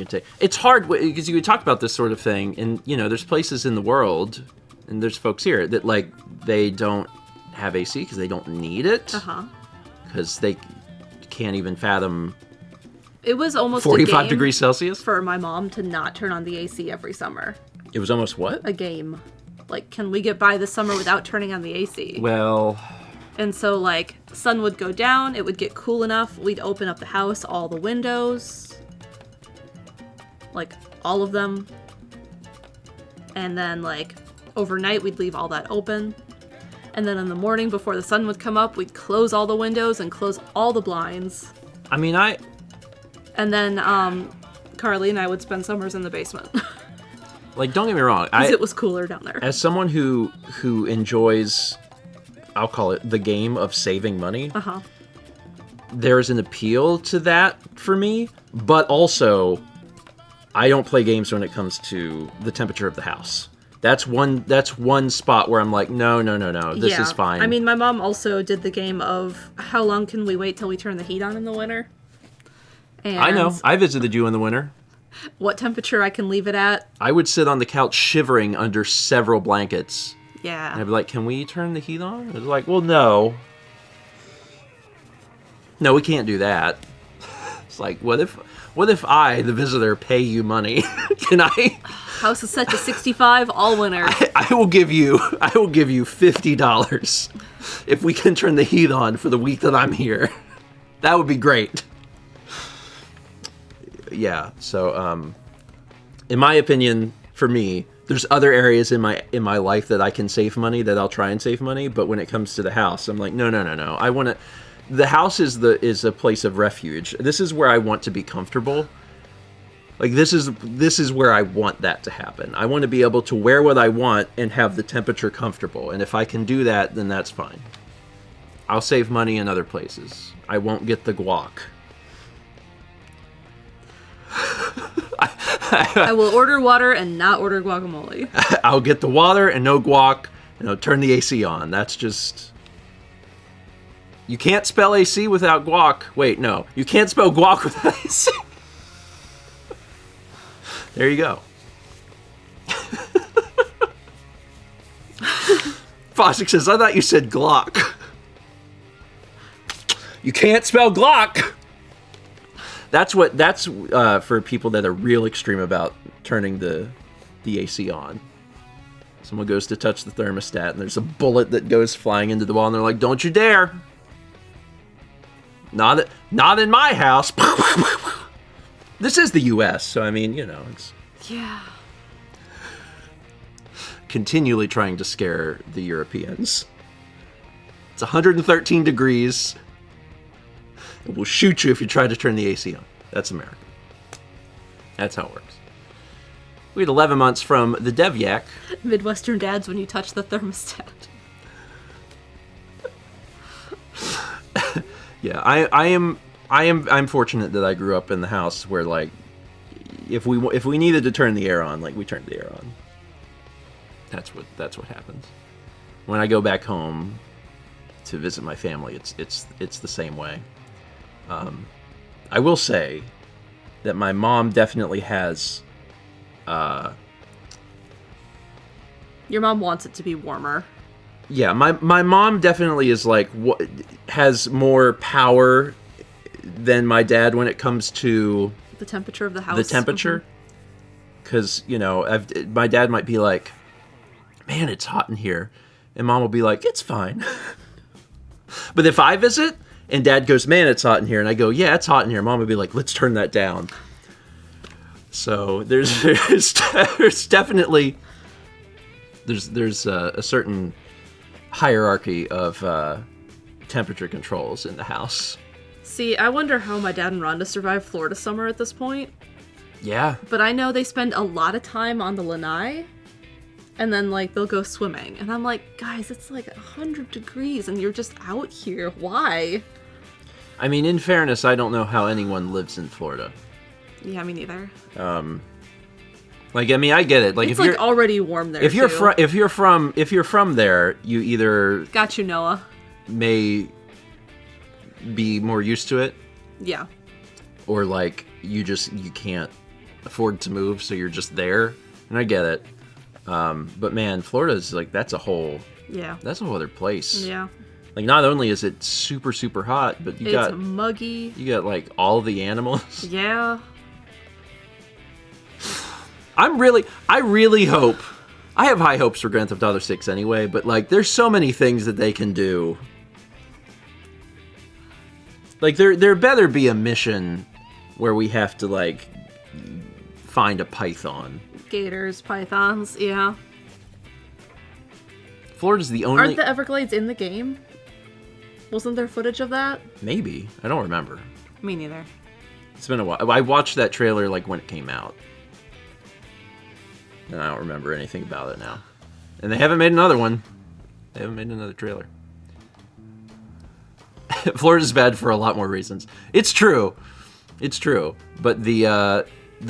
take. It's hard because you talk about this sort of thing, and you know, there's places in the world, and there's folks here that like they don't have AC because they don't need it, because they can't even fathom It was almost 45 a game degrees Celsius. for my mom to not turn on the AC every summer. It was almost what? A game. Like, can we get by the summer without turning on the AC? Well, And so, like, the sun would go down, it would get cool enough, we'd open up the house, all the windows. Like, all of them. And then, like, overnight we'd leave all that open. And then in the morning before the sun would come up, we'd close all the windows and close all the blinds. I mean, And then, Carly and I would spend summers in the basement. like, don't get me wrong. Because it was cooler down there. As someone who enjoys, I'll call it the game of saving money, there's an appeal to that for me, but also I don't play games when it comes to the temperature of the house. That's one spot where I'm like, no, this is fine. I mean, my mom also did the game of how long can we wait till we turn the heat on in the winter? And I know. I visited you in the winter. what temperature I can leave it at. I would sit on the couch shivering under several blankets. Yeah. And I'd be like, can we turn the heat on? It's like, well, no. No, we can't do that. It's like, what if I, the visitor, pay you money? Can I? House is set to 65 all winter. I will give you $50 if we can turn the heat on for the week that I'm here. That would be great. Yeah, so in my opinion, for me, there's other areas in my life that I can save money, that I'll try and save money, but when it comes to the house, I'm like, no. I want to. The house is a place of refuge. This is where I want to be comfortable. Like, this is where I want that to happen. I want to be able to wear what I want and have the temperature comfortable. And if I can do that, then that's fine. I'll save money in other places. I won't get the guac. I will order water and not order guacamole. I'll get the water and no guac, and I'll turn the AC on. That's just... You can't spell AC without guac. Wait, no. You can't spell guac without AC. There you go. Fosdick says, I thought you said Glock. You can't spell Glock. That's for people that are real extreme about turning the AC on. Someone goes to touch the thermostat and there's a bullet that goes flying into the wall and they're like, don't you dare. Not in my house. This is the U.S., so I mean, you know, it's... Yeah. Continually trying to scare the Europeans. It's 113 degrees. It will shoot you if you try to turn the AC on. That's America. That's how it works. We had 11 months from the Devyak. Midwestern dads when you touch the thermostat. Yeah, I'm fortunate that I grew up in the house where, like, if we needed to turn the air on, like we turned the air on. That's what happens. When I go back home to visit my family, it's the same way. I will say that my mom definitely has. Your mom wants it to be warmer. Yeah, my mom definitely is like has more power than my dad when it comes to the temperature of the house. The temperature, because my dad might be like, "Man, it's hot in here," and mom will be like, "It's fine." But if I visit and dad goes, "Man, it's hot in here," and I go, "Yeah, it's hot in here," mom would be like, "Let's turn that down." So there's definitely there's a certain hierarchy of temperature controls in the house. See, I wonder how my dad and Rhonda survive Florida summer at this point. Yeah. But I know they spend a lot of time on the lanai, and then, like, they'll go swimming. And I'm like, guys, it's like 100 degrees, and you're just out here. Why? I mean, in fairness, I don't know how anyone lives in Florida. Yeah, me neither. Like, I mean, I get it. Like, it's if you're already warm there. if you're from there, you either got you, Noah, may be more used to it. Yeah. Or like you can't afford to move, so you're just there. And I get it. But man, Florida's like that's a whole other place. Yeah. Like not only is it super super hot, but it's muggy. You got like all the animals. Yeah. I really hope. I have high hopes for Grand Theft Auto 6 anyway, but like there's so many things that they can do. Like there better be a mission where we have to like find a python. Gators, pythons, yeah. Florida's the only. Aren't the Everglades in the game? Wasn't there footage of that? Maybe. I don't remember. Me neither. It's been a while. I watched that trailer like when it came out. And I don't remember anything about it now. And they haven't made another one. They haven't made another trailer. Florida's bad for a lot more reasons. It's true. It's true. But the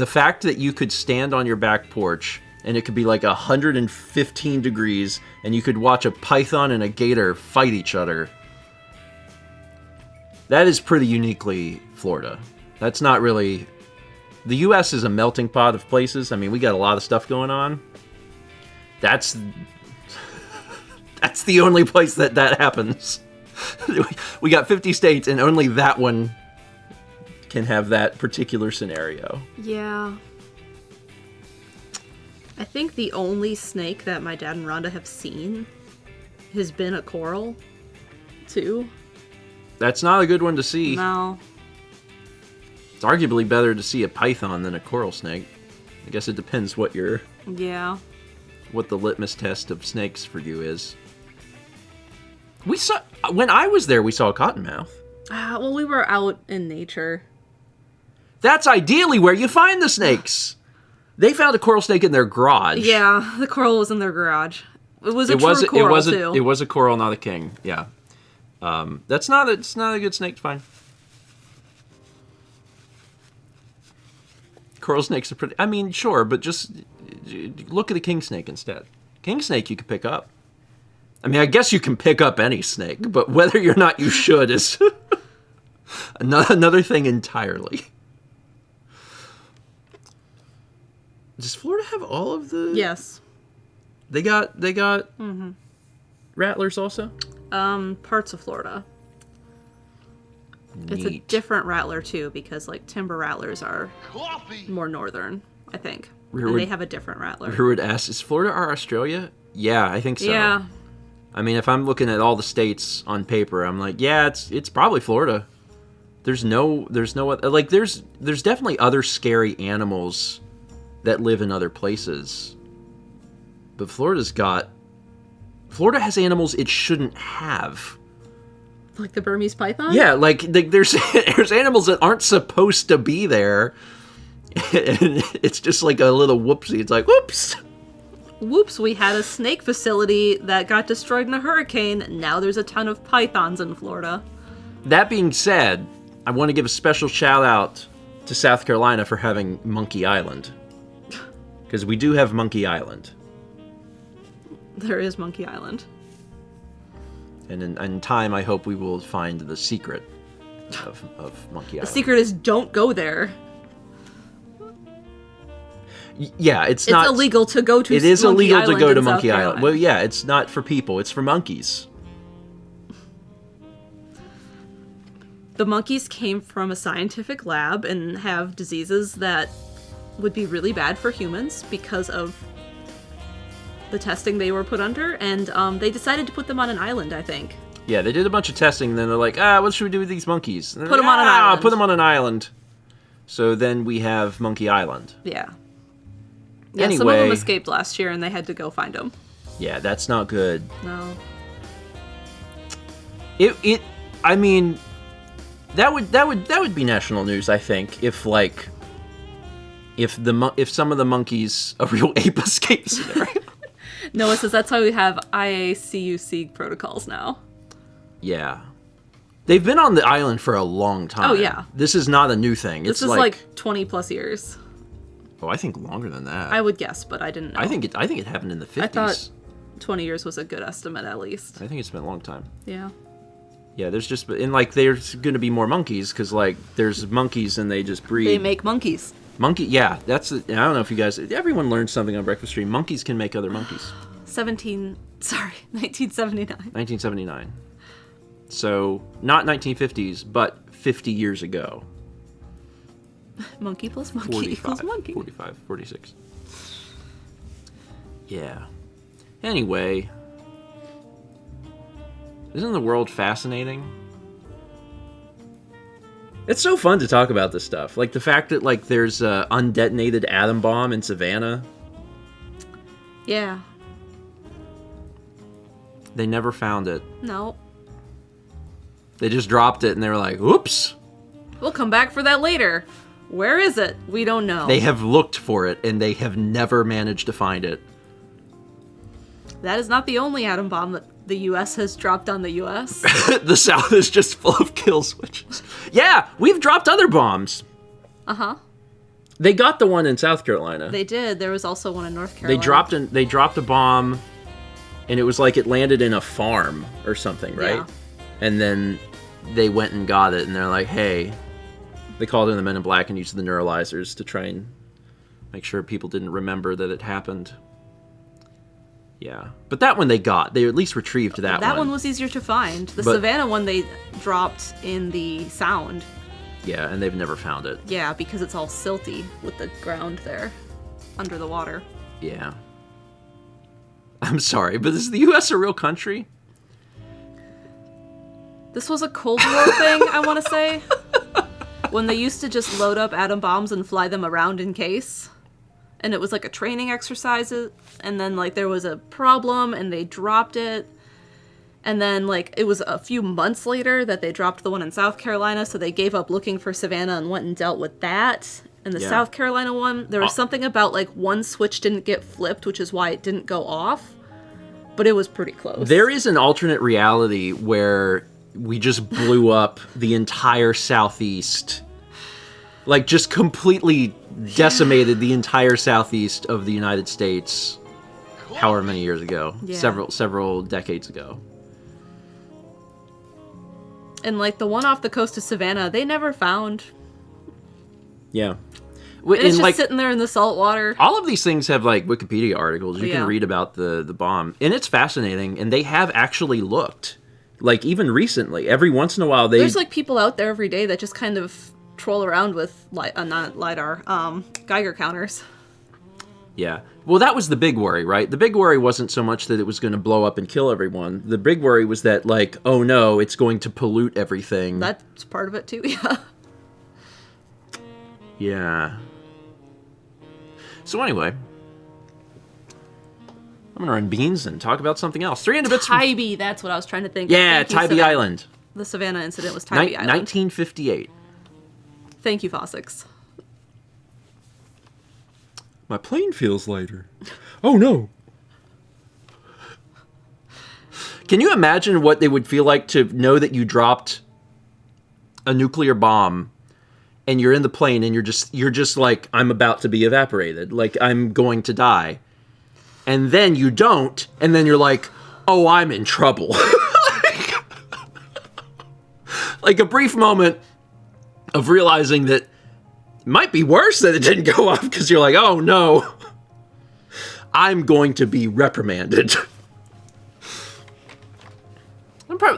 fact that you could stand on your back porch and it could be like 115 degrees and you could watch a python and a gator fight each other. That is pretty uniquely Florida. That's not really... The U.S. is a melting pot of places. I mean, we got a lot of stuff going on. That's the only place that happens. We got 50 states, and only that one can have that particular scenario. Yeah. I think the only snake that my dad and Rhonda have seen has been a coral, too. That's not a good one to see. No. It's arguably better to see a python than a coral snake. I guess it depends what the litmus test of snakes for you is. When I was there, we saw a cottonmouth. Well, we were out in nature. That's ideally where you find the snakes. They found a coral snake in their garage. Yeah, the coral was in their garage. It was a true coral, too. It was a coral, not a king. Yeah. It's not a good snake to find. Coral snakes are pretty... I mean, sure, but just look at a king snake instead. King snake you can pick up. I mean, I guess you can pick up any snake, but whether or not you should is another thing entirely. Does Florida have all of the... Yes. They got rattlers also? Parts of Florida. Neat. It's a different rattler, too, because, like, timber rattlers are more northern, I think. And they have a different rattler. Who would ask, is Florida or Australia? Yeah, I think so. Yeah. I mean, if I'm looking at all the states on paper, I'm like, yeah, it's probably Florida. There's no other, like, there's definitely other scary animals that live in other places. But Florida has animals it shouldn't have. Like the Burmese python? Yeah, like there's animals that aren't supposed to be there. And it's just like a little whoopsie. It's like, whoops. Whoops, we had a snake facility that got destroyed in a hurricane. Now there's a ton of pythons in Florida. That being said, I want to give a special shout out to South Carolina for having Monkey Island. Because we do have Monkey Island. There is Monkey Island. And in time, I hope we will find the secret of Monkey Island. The secret is don't go there. Yeah, it's not... It's illegal to go to It is Monkey illegal to Island go in to South Monkey Island. Carolina. Well, yeah, it's not for people. It's for monkeys. The monkeys came from a scientific lab and have diseases that would be really bad for humans because of the testing they were put under, and they decided to put them on an island, I think. Yeah, they did a bunch of testing, and then they're like, what should we do with these monkeys? And Put them on an island. Put them on an island. So then we have Monkey Island. Yeah. Yeah, Anyway, some of them escaped last year, and they had to go find them. yeah, that's not good. No. I mean, that would be national news, I think, if some of the monkeys, a real ape escapes there. Noah says that's how we have IACUC protocols now. Yeah. They've been on the island for a long time. Oh, yeah. This is not a new thing. This is like 20 plus years. Oh, I think longer than that. I would guess, but I didn't know. I think it happened in the 50s. I thought 20 years was a good estimate, at least. I think it's been a long time. Yeah. Yeah, there's just... And, there's going to be more monkeys, because, there's monkeys and they just breed. They make monkeys. Yeah, that's... I don't know if you guys... Everyone learned something on Breakfast Stream. Monkeys can make other monkeys. 1979. 1979. So, not 1950s, but 50 years ago. Monkey plus monkey 45, equals monkey. 45, 46. Yeah. Anyway. Isn't the world fascinating? It's so fun to talk about this stuff. Like, the fact that, there's an undetonated atom bomb in Savannah. Yeah. They never found it. No. They just dropped it, and they were like, oops! We'll come back for that later. Where is it? We don't know. They have looked for it, and they have never managed to find it. That is not the only atom bomb that the U.S. has dropped on the U.S. The South is just full of kill switches. Yeah, we've dropped other bombs. Uh-huh. They got the one in South Carolina. They did. There was also one in North Carolina. They dropped a bomb, and it was like it landed in a farm or something, right? Yeah. And then they went and got it, and they're like, hey... They called in the Men in Black and used the neuralizers to try and make sure people didn't remember that it happened. Yeah. But that one they got. They at least retrieved that one. That one was easier to find. The Savannah one they dropped in the Sound. Yeah, and they've never found it. Yeah, because it's all silty with the ground there under the water. Yeah. I'm sorry, but is the U.S. a real country? This was a Cold War thing, I want to say. When they used to just load up atom bombs and fly them around in case. And it was like a training exercise. And then there was a problem and they dropped it. And then it was a few months later that they dropped the one in South Carolina. So they gave up looking for Savannah and went and dealt with that. And the South Carolina one, there was something about one switch didn't get flipped, which is why it didn't go off. But it was pretty close. There is an alternate reality where we just blew up the entire Southeast. Just completely decimated the entire Southeast of the United States however many years ago. Yeah. Several decades ago. And the one off the coast of Savannah, they never found. Yeah. It's just sitting there in the salt water. All of these things have Wikipedia articles. You Yeah. can read about the bomb. And it's fascinating. And they have actually looked. Even recently, every once in a while, There's people out there every day that just kind of troll around with not LiDAR, Geiger counters. Yeah. Well, that was the big worry, right? The big worry wasn't so much that it was going to blow up and kill everyone. The big worry was that, oh no, it's going to pollute everything. That's part of it too, yeah. Yeah. So anyway, I'm going to run beans and talk about something else. 300 bits from... Tybee, that's what I was trying to think. Yeah, Thank you, Tybee Savannah. Island. The Savannah incident was Tybee Island. 1958. Thank you, Fossix. My plane feels lighter. Oh no. Can you imagine what they would feel like to know that you dropped a nuclear bomb and you're in the plane, and you're just like, I'm about to be evaporated, like I'm going to die, and then you don't, and then you're like, oh, I'm in trouble. Like a brief moment of realizing that it might be worse that it didn't go off, because you're like, oh no, I'm going to be reprimanded.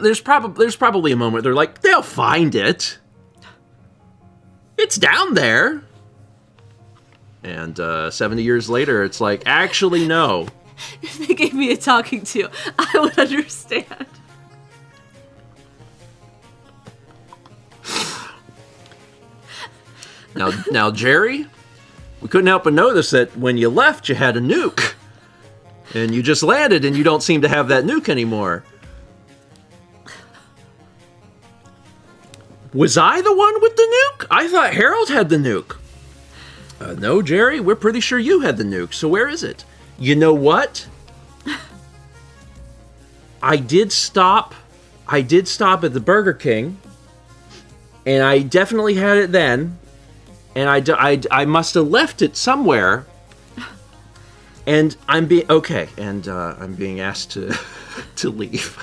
There's probably a moment they're like, they'll find it. It's down there. And 70 years later, it's like, actually, no. If they gave me a talking to, I would understand. Now, Jerry, we couldn't help but notice that when you left, you had a nuke. And you just landed, and you don't seem to have that nuke anymore. Was I the one with the nuke? I thought Harold had the nuke. No, Jerry, we're pretty sure you had the nuke, so where is it? You know what? I did stop at the Burger King, and I definitely had it then, and I must have left it somewhere, and I'm being asked to leave.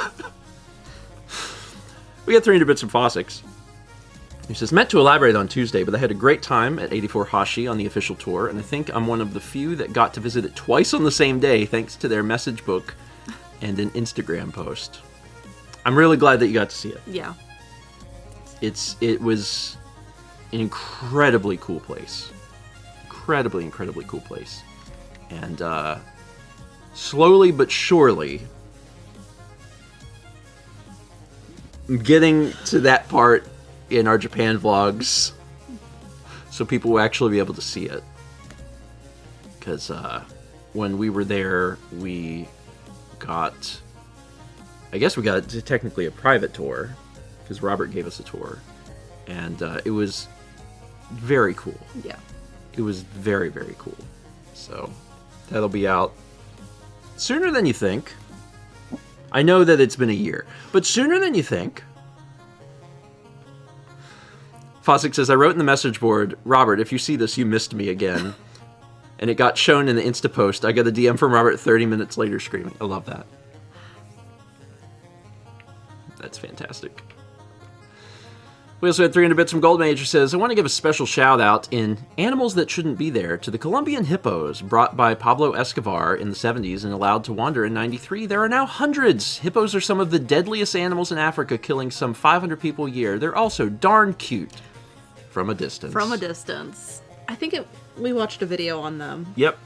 We got 300 bits from Fossix. He says, meant to elaborate on Tuesday, but I had a great time at 84 Hashi on the official tour, and I think I'm one of the few that got to visit it twice on the same day, thanks to their message book and an Instagram post. I'm really glad that you got to see it. Yeah. It was an incredibly cool place. Incredibly cool place. And slowly but surely, I'm getting to that part in our Japan vlogs, so people will actually be able to see it. Because when we were there, we got technically a private tour, because Robert gave us a tour, and it was very cool. Yeah. It was very, very cool. So that'll be out sooner than you think. I know that it's been a year, but sooner than you think. Fossick says, I wrote in the message board, Robert, if you see this, you missed me again. And it got shown in the Insta post. I got a DM from Robert 30 minutes later screaming. I love that. That's fantastic. We also had 300 bits from Gold Major says, I want to give a special shout out in Animals That Shouldn't Be There to the Colombian hippos brought by Pablo Escobar in the 70s and allowed to wander in 93. There are now hundreds. Hippos are some of the deadliest animals in Africa, killing some 500 people a year. They're also darn cute. From a distance. From a distance. I think we watched a video on them. Yep.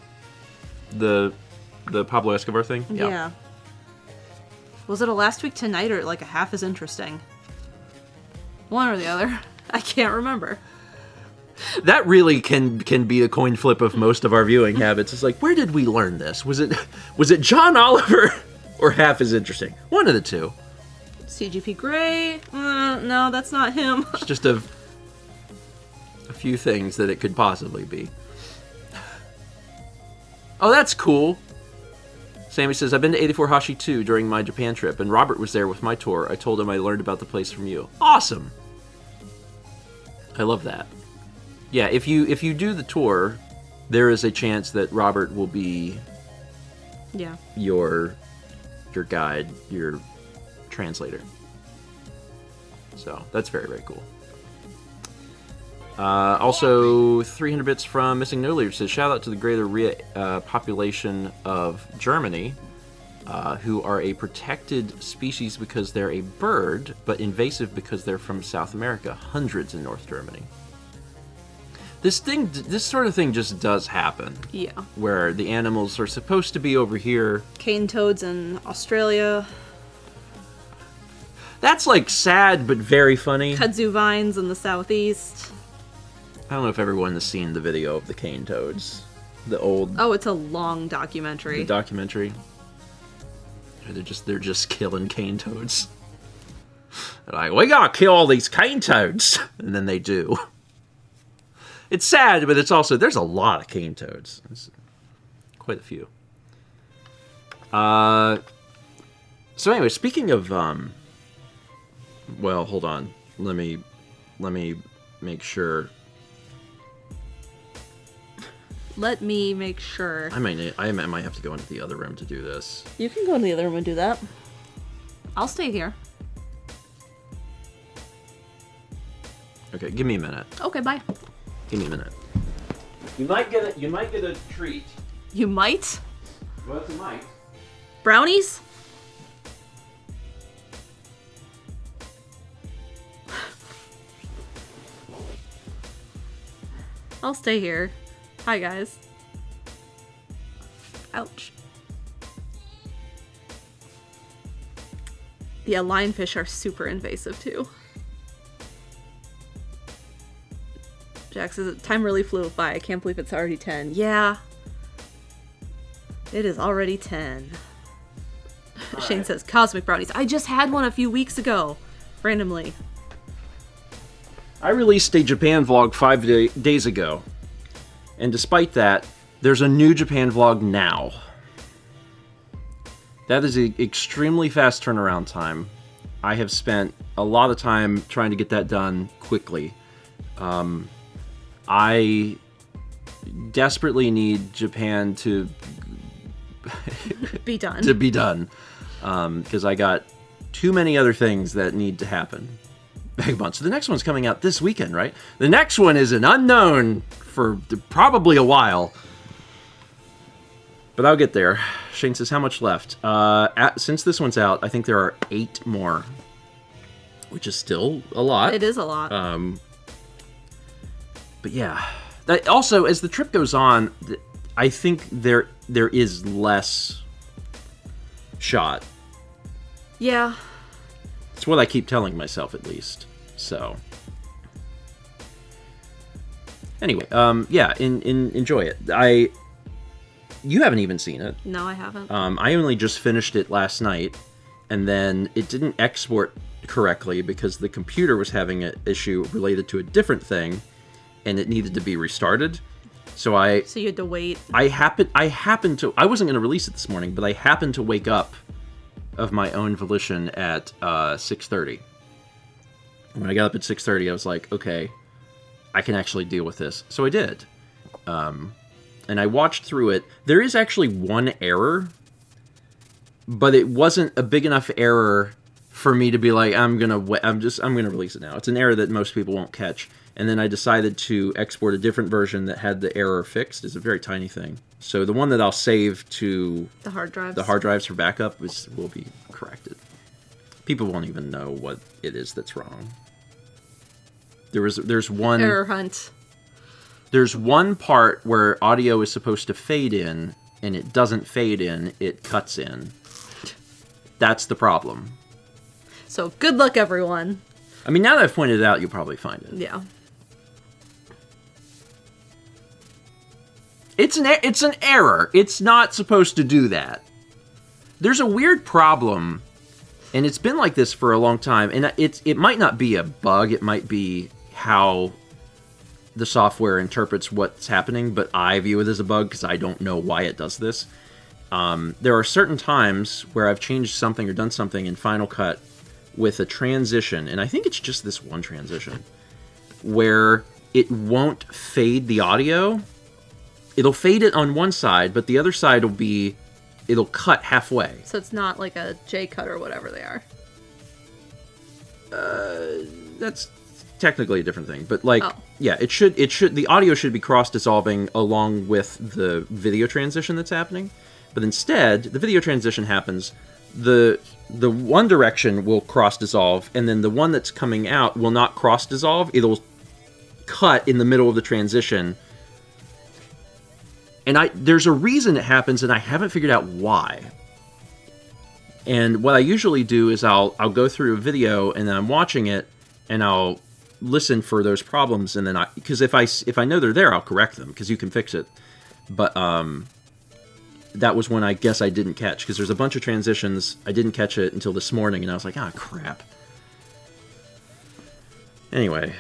The Pablo Escobar thing? Yeah. Was it a last week tonight or like a half as interesting? One or the other. I can't remember. That really can be a coin flip of most of our viewing habits. It's like, where did we learn this? Was it John Oliver or half as interesting? One of the two. CGP Grey? No, that's not him. It's just a few things that it could possibly be. Oh, that's cool. Sammy says, I've been to 84 Hashi 2 during my Japan trip, and Robert was there with my tour. I told him I learned about the place from you. Awesome. I love that. Yeah, if you do the tour, there is a chance that Robert will be your guide, your translator. So that's very, very cool. Also, 300 bits from Missing No Leader says, shout out to the greater population of Germany, who are a protected species because they're a bird, but invasive because they're from South America. Hundreds in North Germany. This sort of thing just does happen. Yeah. Where the animals are supposed to be over here. Cane toads in Australia. That's like sad, but very funny. Kudzu vines in the southeast. I don't know if everyone has seen the video of the cane toads. The old... Oh, it's a long documentary. The documentary. They're just killing cane toads. They're like, we gotta kill all these cane toads. And then they do. It's sad, but it's also... There's a lot of cane toads. It's quite a few. So anyway, speaking of... Well, hold on. Let me make sure Let me make sure. I might have to go into the other room to do this. You can go in the other room and do that. I'll stay here. Okay, give me a minute. Okay, bye. Give me a minute. You might get a treat. You might? Well, it's a might. Brownies? I'll stay here. Hi, guys. Ouch. Yeah, lionfish are super invasive, too. Jack says, time really flew by. I can't believe it's already 10. Yeah. It is already 10. Shane says, cosmic brownies. I just had one a few weeks ago. Randomly. I released a Japan vlog 5 days ago. And despite that, there's a new Japan vlog now. That is an extremely fast turnaround time. I have spent a lot of time trying to get that done quickly. I desperately need Japan to be done. to be done. Because I got too many other things that need to happen. Vagabond. So the next one's coming out this weekend, right? The next one is an unknown for probably a while. But I'll get there. Shane says, how much left? Since this one's out, I think there are 8 more. Which is still a lot. It is a lot. But yeah. Also, as the trip goes on, I think there is less shot. Yeah. It's what I keep telling myself, at least. So. Anyway, yeah, enjoy it. You haven't even seen it. No, I haven't. I only just finished it last night, and then it didn't export correctly because the computer was having an issue related to a different thing, and it needed to be restarted. So you had to wait. I happened to. I wasn't going to release it this morning, but I happened to wake up of my own volition at 6:30. When I got up at 6:30, I was like, okay, I can actually deal with this. So I did. And I watched through it. There is actually one error, but it wasn't a big enough error for me to be like, I'm gonna release it now. It's an error that most people won't catch. And then I decided to export a different version that had the error fixed. It's a very tiny thing. So the one that I'll save to the hard drives for backup will be corrected. People won't even know what it is that's wrong. There's one error hunt. There's one part where audio is supposed to fade in, and it doesn't fade in, it cuts in. That's the problem. So good luck, everyone. I mean, now that I've pointed it out, you'll probably find it. Yeah. It's an error. It's not supposed to do that. There's a weird problem, and it's been like this for a long time, and it might not be a bug, it might be how the software interprets what's happening, but I view it as a bug because I don't know why it does this. There are certain times where I've changed something or done something in Final Cut with a transition, and I think it's just this one transition, where it won't fade the audio. It'll fade it on one side, but the other side it'll cut halfway. So it's not like a J cut or whatever they are. That's technically a different thing, but yeah, it should the audio should be cross dissolving along with the video transition that's happening. But instead, the video transition happens, the one direction will cross dissolve, and then the one that's coming out will not cross dissolve. It'll cut in the middle of the transition. And there's a reason it happens, and I haven't figured out why. And what I usually do is I'll go through a video, and then I'm watching it, and I'll listen for those problems, and then because if I know they're there, I'll correct them, because you can fix it. But that was one I guess I didn't catch, because there's a bunch of transitions. I didn't catch it until this morning, and I was like, ah, crap. Anyway.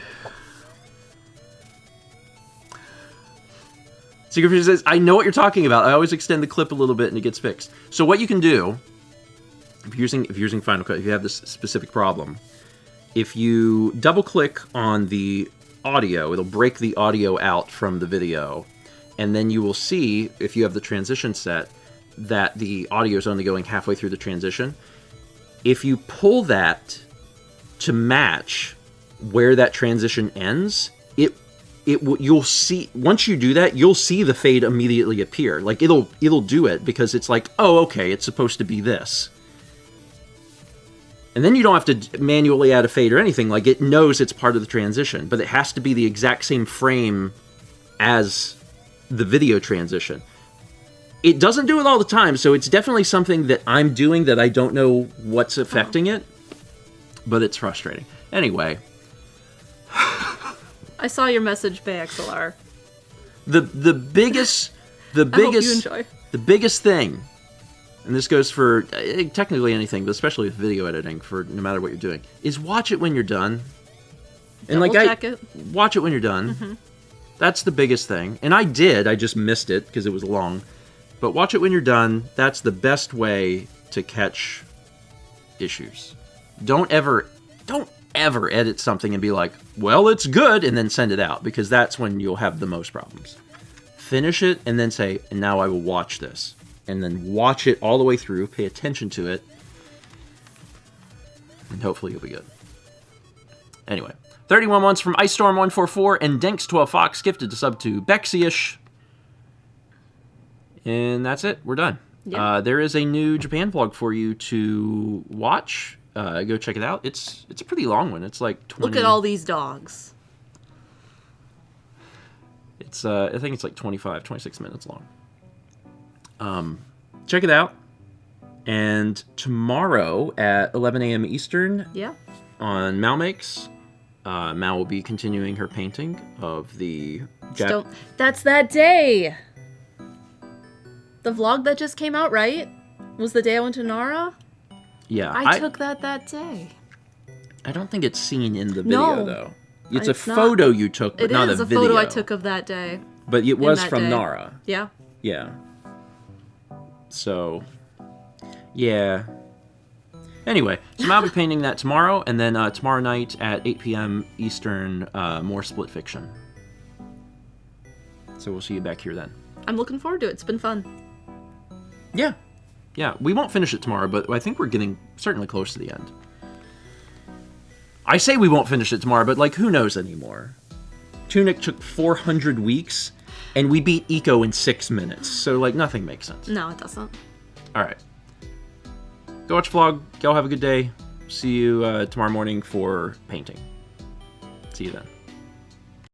Secret Future says, I know what you're talking about. I always extend the clip a little bit and it gets fixed. So what you can do, if you're using Final Cut, if you have this specific problem, if you double click on the audio, it'll break the audio out from the video, and then you will see, if you have the transition set, that the audio is only going halfway through the transition. If you pull that to match where that transition ends, you'll see, once you do that, you'll see the fade immediately appear. Like it'll do it because it's like, oh, okay, it's supposed to be this. And then you don't have to manually add a fade or anything. Like it knows it's part of the transition, but it has to be the exact same frame as the video transition. It doesn't do it all the time, so it's definitely something that I'm doing that I don't know what's affecting it, but it's frustrating. Anyway. I saw your message, BXLR. The biggest I hope you enjoy. The biggest thing, and this goes for technically anything, but especially with video editing, for no matter what you're doing, is watch it when you're done. And check it. Watch it when you're done. Mm-hmm. That's the biggest thing. And I just missed it because it was long. But watch it when you're done. That's the best way to catch issues. Don't ever edit something and be like, well, it's good, and then send it out, because that's when you'll have the most problems. Finish it and then say, and now I will watch this. And then watch it all the way through, pay attention to it, and hopefully you'll be good. Anyway, 31 months from Ice Storm 144 and Denks12 Fox gifted to sub to Bexy-ish. And that's it. We're done. Yeah. There is a new Japan vlog for you to watch. Go check it out. It's a pretty long one. It's like 20... Look at all these dogs. It's I think it's like 26 minutes long. Check it out. And tomorrow at 11 a.m. Eastern, on Mal Makes, Mal will be continuing her painting of the... That's that day! The vlog that just came out, right? Was the day I went to Nara? Yeah. I took that day. I don't think it's seen in the video, though. It's a not. photo you took, but not a video. It is a photo I took of that day. But it was from Nara. Yeah. Yeah. So, yeah. Anyway, so I'll be painting that tomorrow, and then tomorrow night at 8 p.m. Eastern, more Split Fiction. So we'll see you back here then. I'm looking forward to it. It's been fun. Yeah. Yeah, we won't finish it tomorrow, but I think we're getting certainly close to the end. I say we won't finish it tomorrow, but, like, who knows anymore? Tunic took 400 weeks, and we beat Eco in 6 minutes, so, like, nothing makes sense. No, it doesn't. All right. Go watch vlog. Y'all have a good day. See you tomorrow morning for painting. See you then.